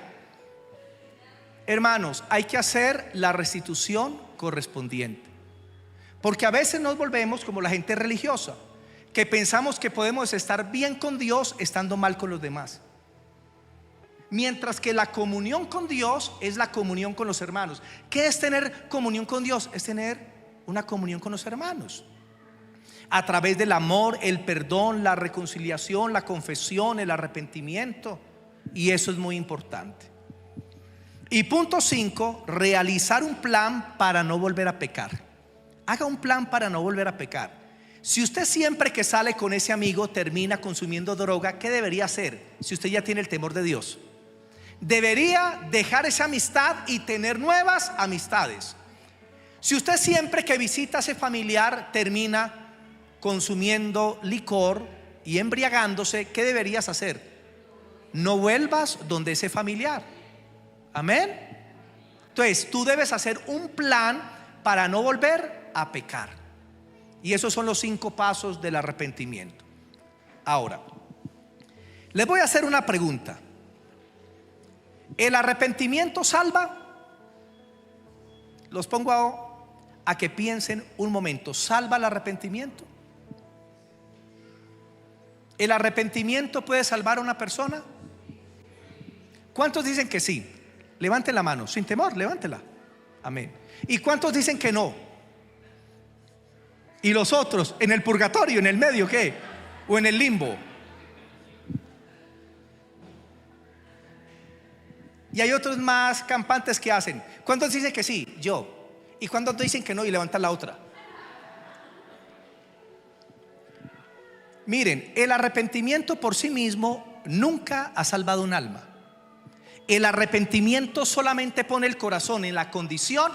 Hermanos, hay que hacer la restitución correspondiente, porque a veces nos volvemos como la gente religiosa, que pensamos que podemos estar bien con Dios estando mal con los demás, mientras que la comunión con Dios es la comunión con los hermanos. ¿Qué es tener comunión con Dios? Es tener una comunión con los hermanos a través del amor, el perdón, la reconciliación, la confesión, el arrepentimiento. Y eso es muy importante. Y punto 5, realizar un plan para no volver a pecar. Haga un plan para no volver a pecar. Si usted siempre que sale con ese amigo termina consumiendo droga, ¿qué debería hacer? Si usted ya tiene el temor de Dios, debería dejar esa amistad y tener nuevas amistades. Si usted siempre que visita a ese familiar termina consumiendo licor y embriagándose, ¿qué deberías hacer? No vuelvas donde ese familiar. Amén. Entonces tú debes hacer un plan para no volver a pecar. Y esos son los 5 pasos del arrepentimiento. Ahora, les voy a hacer una pregunta. ¿El arrepentimiento salva? Los pongo a que piensen un momento. ¿Salva el arrepentimiento? ¿El arrepentimiento puede salvar a una persona? ¿Cuántos dicen que sí? Levanten la mano, sin temor, levántela. Amén. ¿Y cuántos dicen que no? ¿Y los otros en el purgatorio, en el medio, qué? ¿O en el limbo? Y hay otros más campantes que hacen. ¿Cuántos dicen que sí? Yo. ¿Y cuántos dicen que no? Y levantan la otra. Miren, el arrepentimiento por sí mismo nunca ha salvado un alma. El arrepentimiento solamente pone el corazón en la condición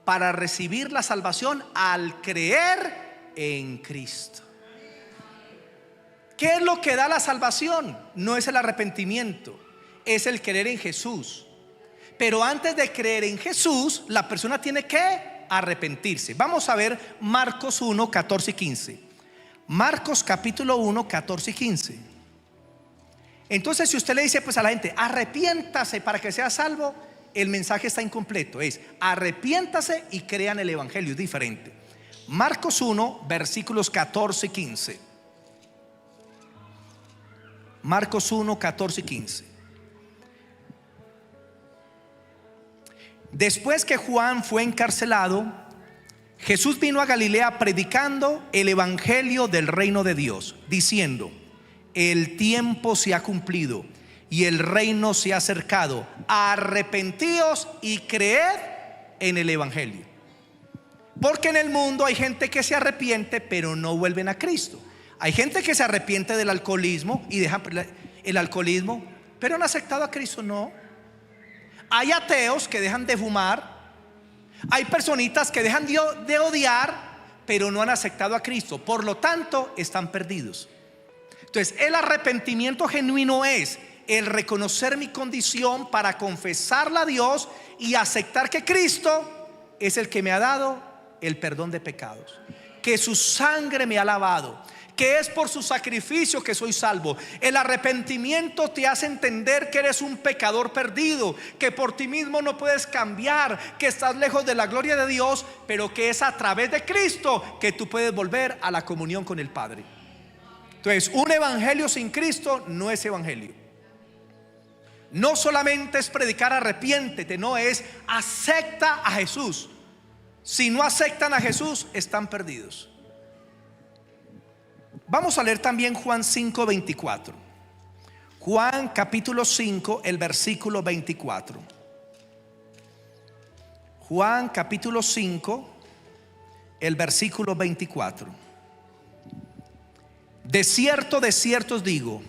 para recibir la salvación al creer en Cristo. ¿Qué es lo que da la salvación? No es el arrepentimiento, es el creer en Jesús. Pero antes de creer en Jesús, la persona tiene que arrepentirse. Vamos a ver Marcos 1, 14 y 15. Marcos capítulo 1, 14 y 15. Entonces, si usted le dice pues a la gente, arrepiéntase para que sea salvo, el mensaje está incompleto. Es arrepiéntase y crean el evangelio, es diferente. Marcos 1, versículos 14 y 15. Marcos 1, 14 y 15. Después que Juan fue encarcelado, Jesús vino a Galilea predicando el evangelio del reino de Dios, diciendo: el tiempo se ha cumplido y el reino se ha acercado. Arrepentíos y creed en el evangelio. Porque en el mundo hay gente que se arrepiente pero no vuelven a Cristo. Hay gente que se arrepiente del alcoholismo y deja el alcoholismo, pero han aceptado a Cristo. No. Hay ateos que dejan de fumar. Hay personitas que dejan de odiar, pero no han aceptado a Cristo. Por lo tanto, están perdidos. Entonces, el arrepentimiento genuino es el reconocer mi condición para confesarla a Dios y aceptar que Cristo es el que me ha dado el perdón de pecados, que su sangre me ha lavado, que es por su sacrificio que soy salvo. El arrepentimiento te hace entender que eres un pecador perdido, que por ti mismo no puedes cambiar, que estás lejos de la gloria de Dios, pero que es a través de Cristo que tú puedes volver a la comunión con el Padre. Entonces, un evangelio sin Cristo no es evangelio. No solamente es predicar arrepiéntete, no, es acepta a Jesús. Si no aceptan a Jesús, están perdidos. Vamos a leer también Juan 5, 24. Juan capítulo 5, el versículo 24. Juan capítulo 5, el versículo 24. De cierto os digo,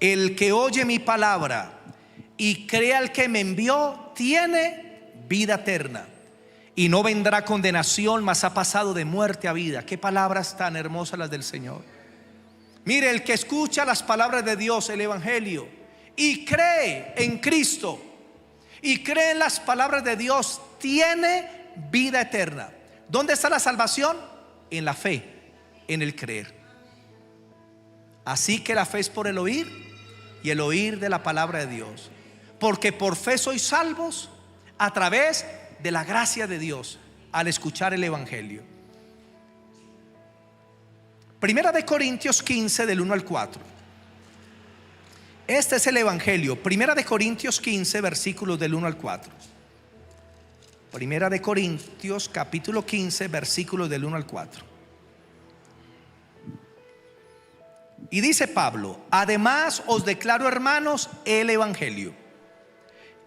el que oye mi palabra y crea al que me envió, tiene vida eterna, y no vendrá condenación, mas ha pasado de muerte a vida. Qué palabras tan hermosas las del Señor. Mire, el que escucha las palabras de Dios, el evangelio, y cree en Cristo y cree en las palabras de Dios, tiene vida eterna. ¿Dónde está la salvación? En la fe, en el creer. Así que la fe es por el oír, y el oír de la palabra de Dios. Porque por fe sois salvos a través de la gracia de Dios, al escuchar el evangelio. Primera de Corintios 15, del 1 al 4. Este es el evangelio. Primera de Corintios 15, versículos del 1 al 4. Primera de Corintios capítulo 15, versículos del 1 al 4. Y dice Pablo: además os declaro, hermanos, el evangelio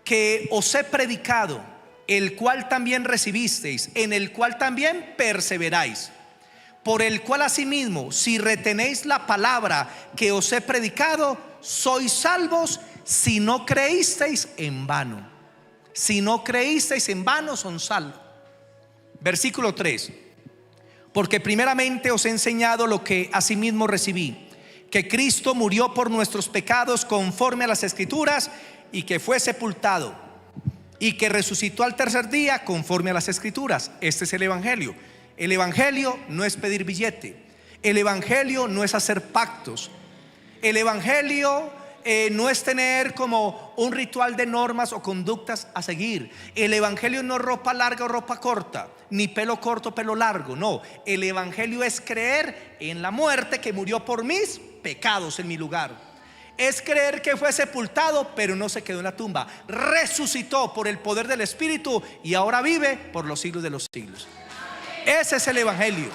que os he predicado, el cual también recibisteis, en el cual también perseveráis, por el cual asimismo, si retenéis la palabra que os he predicado, sois salvos, si no creísteis en vano. Si no creísteis en vano, son salvos. Versículo 3. Porque primeramente os he enseñado lo que asimismo recibí, que Cristo murió por nuestros pecados conforme a las Escrituras, y que fue sepultado, y que resucitó al tercer día conforme a las Escrituras. Este es el evangelio. El evangelio no es pedir billete. El evangelio no es hacer pactos. El evangelio no es tener como un ritual de normas o conductas a seguir. El evangelio no es ropa larga o ropa corta, ni pelo corto o pelo largo. No, el evangelio es creer en la muerte que murió por mis pecados en mi lugar. Es creer que fue sepultado, pero no se quedó en la tumba. Resucitó por el poder del Espíritu y ahora vive por los siglos de los siglos. Ese es el evangelio.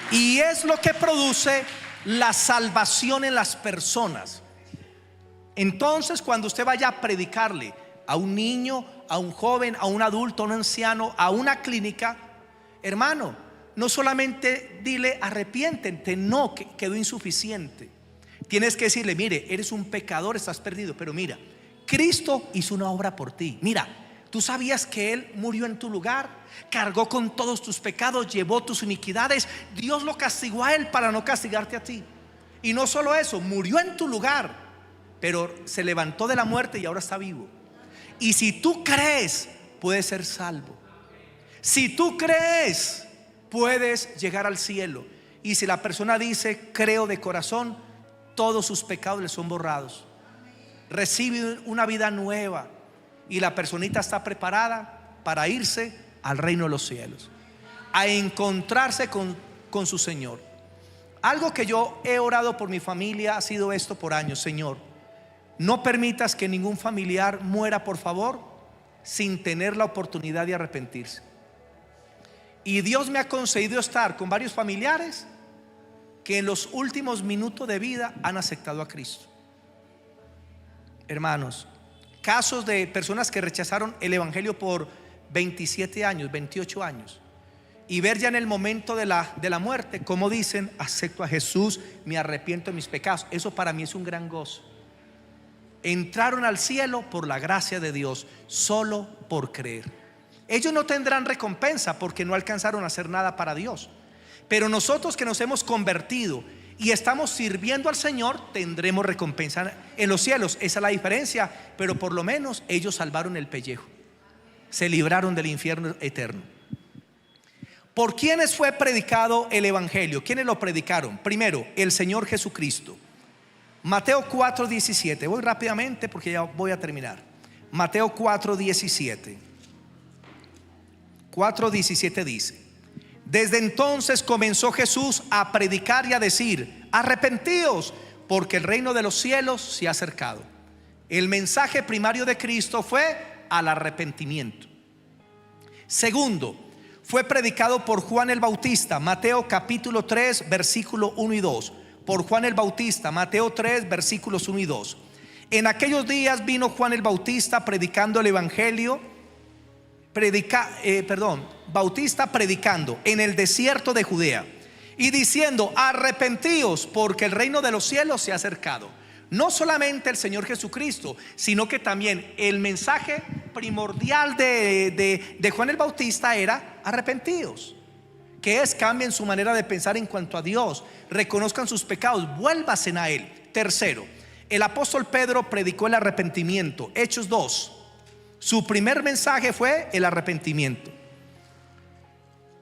Y es lo que produce la salvación en las personas. Entonces, cuando usted vaya a predicarle a un niño, a un joven, a un adulto, a un anciano, a una clínica, hermano, no solamente dile arrepiéntete, no, que quedó insuficiente. Tienes que decirle: mire, eres un pecador, estás perdido, pero mira, Cristo hizo una obra por ti. Mira, tú sabías que Él murió en tu lugar, cargó con todos tus pecados, llevó tus iniquidades. Dios lo castigó a Él para no castigarte a ti. Y no solo eso, murió en tu lugar, pero se levantó de la muerte y ahora está vivo. Y si tú crees, puedes ser salvo. Si tú crees, puedes llegar al cielo. Y si la persona dice: creo de corazón, todos sus pecados le son borrados. recibe una vida nueva y la personita está preparada para irse al reino de los cielos, a encontrarse con su Señor. Algo que yo he orado por mi familia ha sido esto por años: Señor, no permitas que ningún familiar muera, por favor, sin tener la oportunidad de arrepentirse. Y Dios me ha concedido estar con varios familiares que en los últimos minutos de vida han aceptado a Cristo. Hermanos, casos de personas que rechazaron el evangelio por 27 años, 28 años, y ver ya en el momento de la muerte cómo dicen: acepto a Jesús, me arrepiento de mis pecados. Eso para mí es un gran gozo. Entraron al cielo por la gracia de Dios, solo por creer. Ellos no tendrán recompensa porque no alcanzaron a hacer nada para Dios, pero nosotros que nos hemos convertido y estamos sirviendo al Señor, tendremos recompensa en los cielos. Esa es la diferencia. Pero por lo menos ellos salvaron el pellejo, se libraron del infierno eterno. ¿Por quiénes fue predicado el evangelio? ¿Quiénes lo predicaron? Primero, el Señor Jesucristo. Mateo 4:17. Voy rápidamente porque ya voy a terminar. Mateo 4:17. 4:17 dice: desde entonces comenzó Jesús a predicar y a decir: arrepentíos, porque el reino de los cielos se ha acercado. El mensaje primario de Cristo fue al arrepentimiento. Segundo, fue predicado por Juan el Bautista. Mateo capítulo 3 versículo 1 y 2. Por Juan el Bautista, Mateo 3 versículos 1 y 2. En aquellos días vino Juan el Bautista predicando el evangelio, Bautista predicando en el desierto de Judea y diciendo: arrepentíos, porque el reino de los cielos se ha acercado. No solamente el Señor Jesucristo, sino que también el mensaje primordial de Juan el Bautista era: arrepentíos, que es cambien su manera de pensar en cuanto a Dios, reconozcan sus pecados, vuélvasen a Él. Tercero, el apóstol Pedro predicó el arrepentimiento. Hechos 2, su primer mensaje fue el arrepentimiento.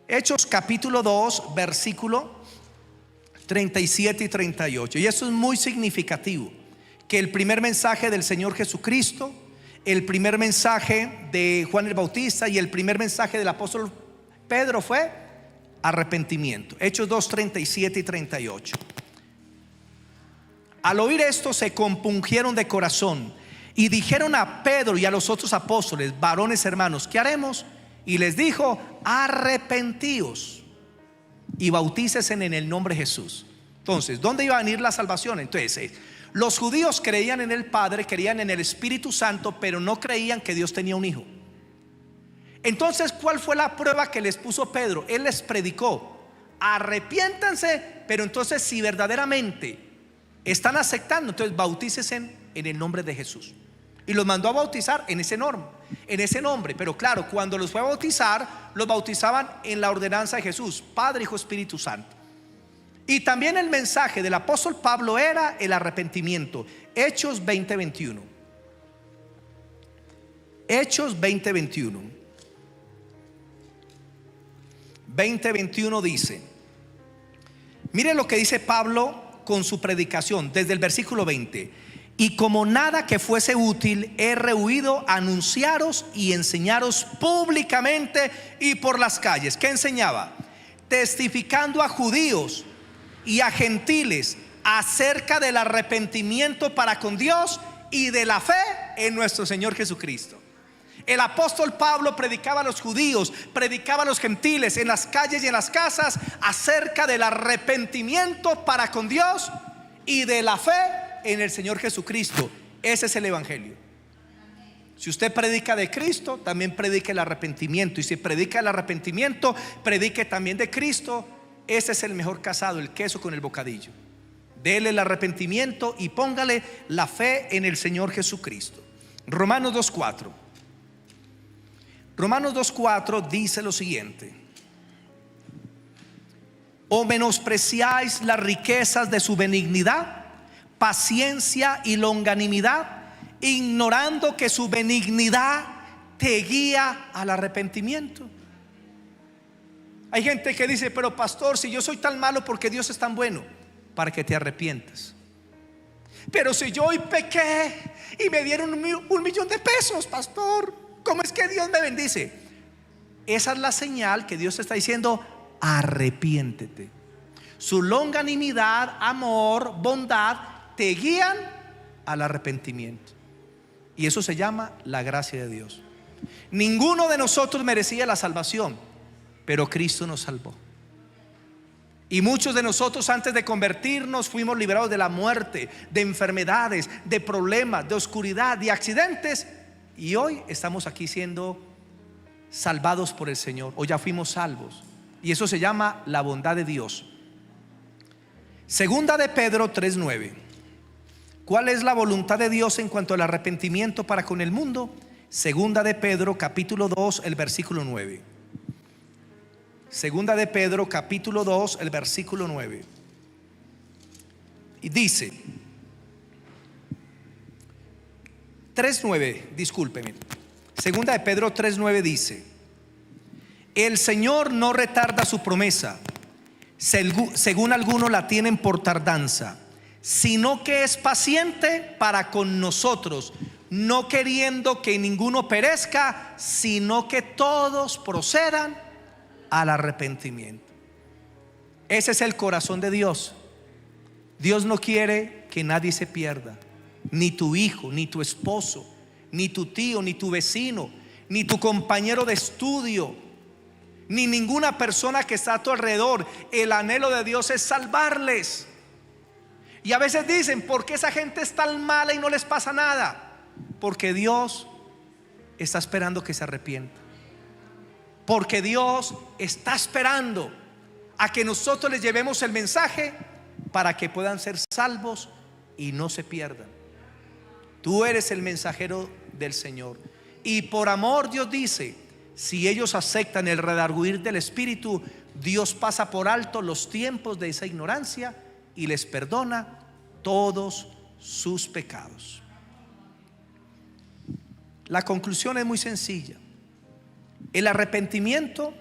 Hechos capítulo 2 versículo 37 y 38. Y eso es muy significativo, que el primer mensaje del Señor Jesucristo, el primer mensaje de Juan el Bautista y el primer mensaje del apóstol Pedro fue arrepentimiento. Hechos 2, 37 y 38. Al oír esto se compungieron de corazón y dijeron a Pedro y a los otros apóstoles: varones hermanos, ¿qué haremos? Y les dijo: arrepentíos y bautícese en el nombre de Jesús. Entonces, ¿dónde iba a venir la salvación? Entonces, los judíos creían en el Padre, creían en el Espíritu Santo, pero no creían que Dios tenía un hijo. Entonces, ¿cuál fue la prueba que les puso Pedro? Él les predicó: arrepiéntanse, pero entonces si verdaderamente están aceptando, entonces bautícese en el nombre de Jesús. Y los mandó a bautizar en ese nombre. Pero claro, cuando los fue a bautizar, los bautizaban en la ordenanza de Jesús: Padre, Hijo, Espíritu Santo. Y también el mensaje del apóstol Pablo era el arrepentimiento. Hechos 20:21. Hechos 20:21. 20:21 dice: mire lo que dice Pablo con su predicación desde el versículo 20: y como nada que fuese útil, he rehuido anunciaros y enseñaros públicamente y por las calles. ¿Qué enseñaba? Testificando a judíos y a gentiles acerca del arrepentimiento para con Dios y de la fe en nuestro Señor Jesucristo. El apóstol Pablo predicaba a los judíos, predicaba a los gentiles en las calles y en las casas acerca del arrepentimiento para con Dios y de la fe en el Señor Jesucristo. Ese es el evangelio. Si usted predica de Cristo, también predique el arrepentimiento. Y si predica el arrepentimiento, predique también de Cristo. Ese es el mejor casado, el queso con el bocadillo. Dele el arrepentimiento y póngale la fe en el Señor Jesucristo. Romanos 2:4. Romanos 2:4 dice lo siguiente: ¿o menospreciáis las riquezas de su benignidad, paciencia y longanimidad, ignorando que su benignidad te guía al arrepentimiento? Hay gente que dice: pero pastor, si yo soy tan malo, ¿por qué Dios es tan bueno? Para que te arrepientas. Pero si yo hoy pequé y me dieron un millón de pesos, pastor, ¿cómo es que Dios me bendice? Esa es la señal que Dios te está diciendo: arrepiéntete. Su longanimidad, amor, bondad te guían al arrepentimiento. Y eso se llama la gracia de Dios. Ninguno de nosotros merecía la salvación, pero Cristo nos salvó. Y muchos de nosotros, antes de convertirnos, fuimos liberados de la muerte, de enfermedades, de problemas, de oscuridad, de accidentes. Y hoy estamos aquí siendo salvados por el Señor. Hoy ya fuimos salvos. Y eso se llama la bondad de Dios. Segunda de Pedro 3:9. ¿Cuál es la voluntad de Dios en cuanto al arrepentimiento para con el mundo? Segunda de Pedro capítulo 2, el versículo 9. Segunda de Pedro capítulo 2, el versículo 9. Y dice 3:9, discúlpeme. Segunda de Pedro 3:9 dice: el Señor no retarda su promesa, según algunos la tienen por tardanza, sino que es paciente para con nosotros, no queriendo que ninguno perezca, sino que todos procedan al arrepentimiento. Ese es el corazón de Dios. Dios no quiere que nadie se pierda, ni tu hijo, ni tu esposo, ni tu tío, ni tu vecino, ni tu compañero de estudio, ni ninguna persona que está a tu alrededor. El anhelo de Dios es salvarles. Y a veces dicen: ¿por qué esa gente es tan mala y no les pasa nada? Porque Dios está esperando que se arrepienta. Porque Dios está esperando a que nosotros les llevemos el mensaje para que puedan ser salvos y no se pierdan. Tú eres el mensajero del Señor. Y por amor, Dios dice: si ellos aceptan el redarguir del Espíritu, Dios pasa por alto los tiempos de esa ignorancia y les perdona todos sus pecados. La conclusión es muy sencilla. El arrepentimiento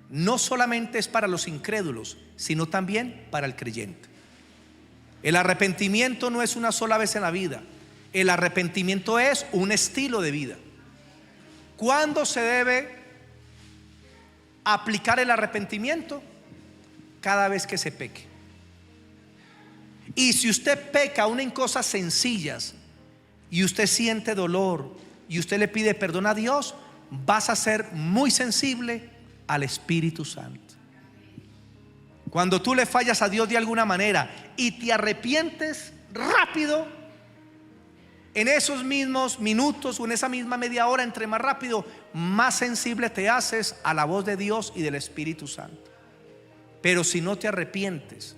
no solamente es para los incrédulos, sino también para el creyente. El arrepentimiento no es una sola vez en la vida. El arrepentimiento es un estilo de vida. ¿Cuándo se debe aplicar el arrepentimiento? Cada vez que se peque. Y si usted peca aún en cosas sencillas y usted siente dolor y usted le pide perdón a Dios, vas a ser muy sensible al Espíritu Santo. Cuando tú le fallas a Dios de alguna manera y te arrepientes rápido, en esos mismos minutos o en esa misma media hora, entre más rápido, más sensible te haces a la voz de Dios y del Espíritu Santo. Pero si no te arrepientes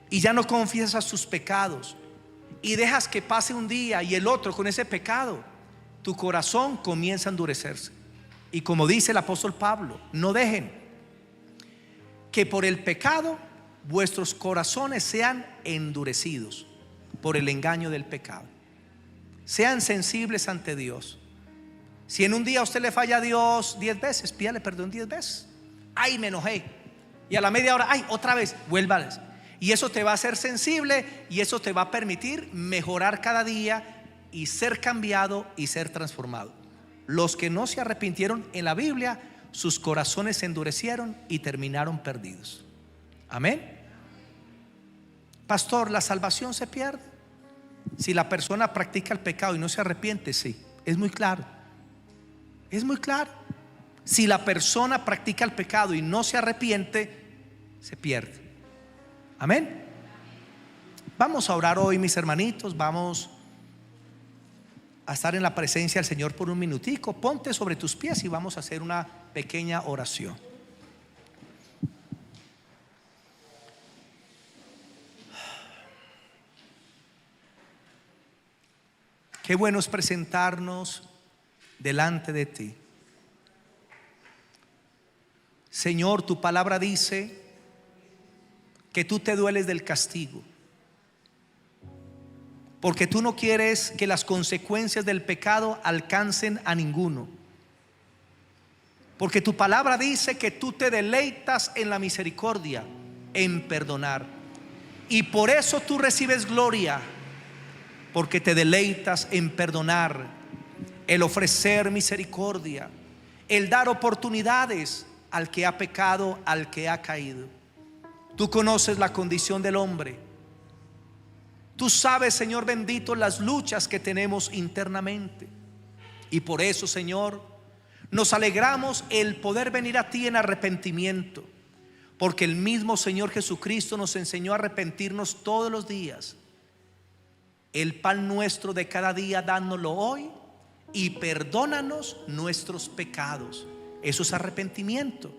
y ya no confiesas tus pecados y dejas que pase un día y el otro con ese pecado, tu corazón comienza a endurecerse. Y como dice el apóstol Pablo: no dejen que por el pecado vuestros corazones sean endurecidos por el engaño del pecado. Sean sensibles ante Dios. Si en un día usted le falla a Dios 10 veces, pídale perdón 10 veces. Ay, me enojé. Y a la media hora, ay, otra vez, vuélvales. Y eso te va a hacer sensible y eso te va a permitir mejorar cada día y ser cambiado y ser transformado. Los que no se arrepintieron en la Biblia, sus corazones se endurecieron y terminaron perdidos. Amén. Pastor, ¿la salvación se pierde si la persona practica el pecado y no se arrepiente? Sí, es muy claro. Es muy claro. Si la persona practica el pecado y no se arrepiente, se pierde. Amén. Vamos a orar hoy, mis hermanitos. Vamos a estar en la presencia del Señor por un minutico. Ponte sobre tus pies y vamos a hacer una pequeña oración. Qué bueno es presentarnos delante de ti. Señor, tu palabra dice que tú te dueles del castigo, porque tú no quieres que las consecuencias del pecado alcancen a ninguno. Porque tu palabra dice que tú te deleitas en la misericordia, en perdonar. Y por eso tú recibes gloria, porque te deleitas en perdonar, el ofrecer misericordia, el dar oportunidades al que ha pecado, al que ha caído. Tú conoces la condición del hombre. Tú sabes, Señor bendito, las luchas que tenemos internamente. Y por eso, Señor, nos alegramos el poder venir a ti en arrepentimiento, porque el mismo Señor Jesucristo nos enseñó a arrepentirnos todos los días. El pan nuestro de cada día, dándolo hoy, y perdónanos nuestros pecados. Eso es arrepentimiento.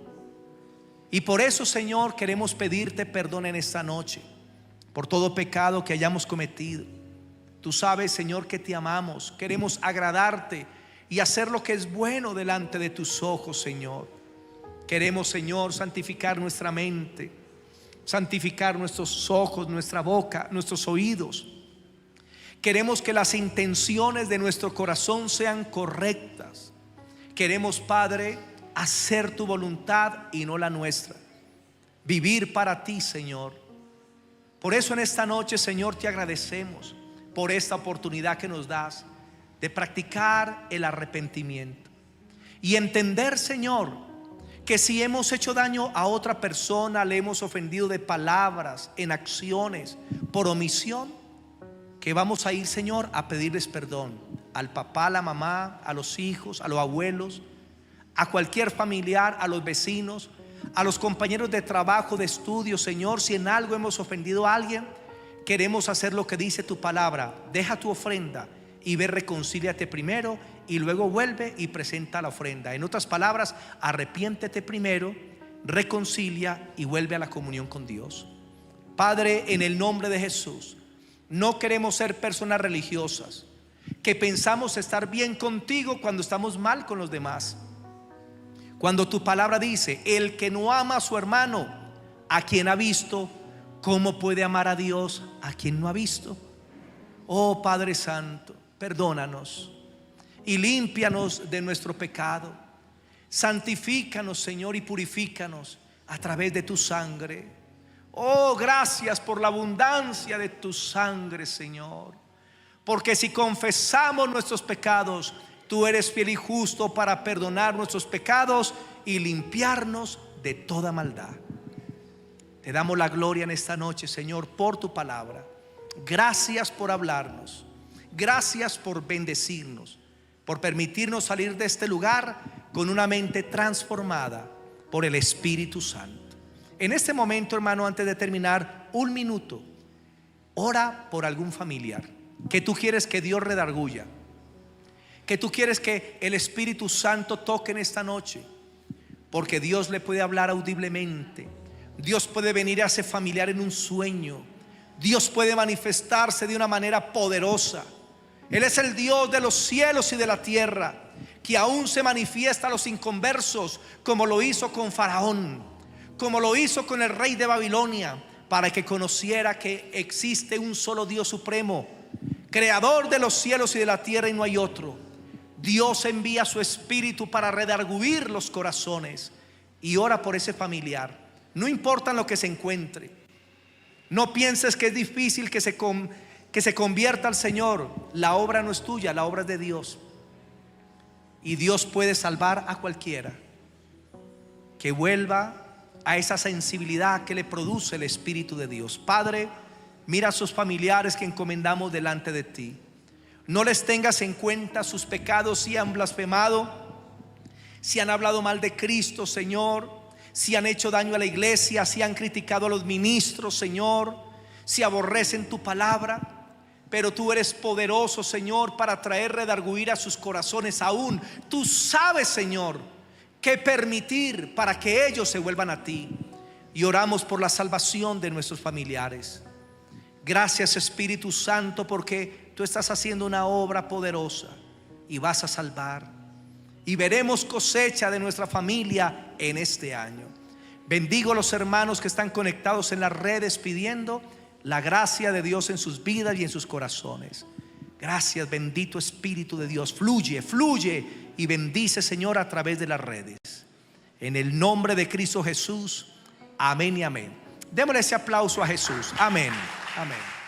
Y por eso, Señor, queremos pedirte perdón en esta noche por todo pecado que hayamos cometido. Tú sabes, Señor, que te amamos. Queremos agradarte y hacer lo que es bueno delante de tus ojos, Señor. Queremos, Señor, santificar nuestra mente, santificar nuestros ojos, nuestra boca, nuestros oídos. Queremos que las intenciones de nuestro corazón sean correctas. Queremos, Padre, hacer tu voluntad y no la nuestra. Vivir para ti, Señor. Por eso en esta noche, Señor, te agradecemos por esta oportunidad que nos das de practicar el arrepentimiento y entender, Señor, que si hemos hecho daño a otra persona, le hemos ofendido de palabras, en acciones, por omisión, que vamos a ir, Señor, a pedirles perdón al papá, a la mamá, a los hijos, a los abuelos, a cualquier familiar, a los vecinos, a los compañeros de trabajo, de estudio. Señor, si en algo hemos ofendido a alguien, queremos hacer lo que dice tu palabra: deja tu ofrenda y ve, reconcíliate primero y luego vuelve y presenta la ofrenda. En otras palabras, arrepiéntete primero, reconcilia y vuelve a la comunión con Dios. Padre, en el nombre de Jesús, no queremos ser personas religiosas que pensamos estar bien contigo cuando estamos mal con los demás. Cuando tu palabra dice: el que no ama a su hermano, a quien ha visto, ¿cómo puede amar a Dios a quien no ha visto? Oh Padre Santo, perdónanos y límpianos de nuestro pecado. Santifícanos, Señor, y purifícanos a través de tu sangre. Oh, gracias por la abundancia de tu sangre, Señor, porque si confesamos nuestros pecados, tú eres fiel y justo para perdonar nuestros pecados y limpiarnos de toda maldad. Te damos la gloria en esta noche, Señor, por tu palabra. Gracias por hablarnos. Gracias por bendecirnos, por permitirnos salir de este lugar con una mente transformada por el Espíritu Santo. En este momento, hermano, antes de terminar, un minuto, ora por algún familiar que tú quieres que Dios redarguya, que tú quieres que el Espíritu Santo toque en esta noche, porque Dios le puede hablar audiblemente. Dios puede venir a ese familiar en un sueño. Dios puede manifestarse de una manera poderosa. Él es el Dios de los cielos y de la tierra, que aún se manifiesta a los inconversos, como lo hizo con Faraón, como lo hizo con el rey de Babilonia, para que conociera que existe un solo Dios supremo, creador de los cielos y de la tierra, y no hay otro. Dios envía su Espíritu para redarguir los corazones. Y ora por ese familiar, no importa en lo que se encuentre. No pienses que es difícil que se convierta al Señor. La obra no es tuya, la obra es de Dios. Y Dios puede salvar a cualquiera que vuelva a esa sensibilidad que le produce el Espíritu de Dios. Padre, mira a sus familiares que encomendamos delante de ti. No les tengas en cuenta sus pecados, si han blasfemado, si han hablado mal de Cristo, Señor, si han hecho daño a la iglesia, si han criticado a los ministros, Señor, si aborrecen tu palabra. Pero tú eres poderoso, Señor, para traer redarguir a sus corazones. Aún tú sabes, Señor, qué permitir para que ellos se vuelvan a ti. Y oramos por la salvación de nuestros familiares. Gracias, Espíritu Santo, porque tú estás haciendo una obra poderosa y vas a salvar. Y veremos cosecha de nuestra familia en este año. Bendigo a los hermanos que están conectados en las redes, pidiendo la gracia de Dios en sus vidas y en sus corazones. Gracias, bendito Espíritu de Dios. Fluye, fluye y bendice, Señor, a través de las redes. En el nombre de Cristo Jesús, amén y amén. Démosle ese aplauso a Jesús. Amén, amén.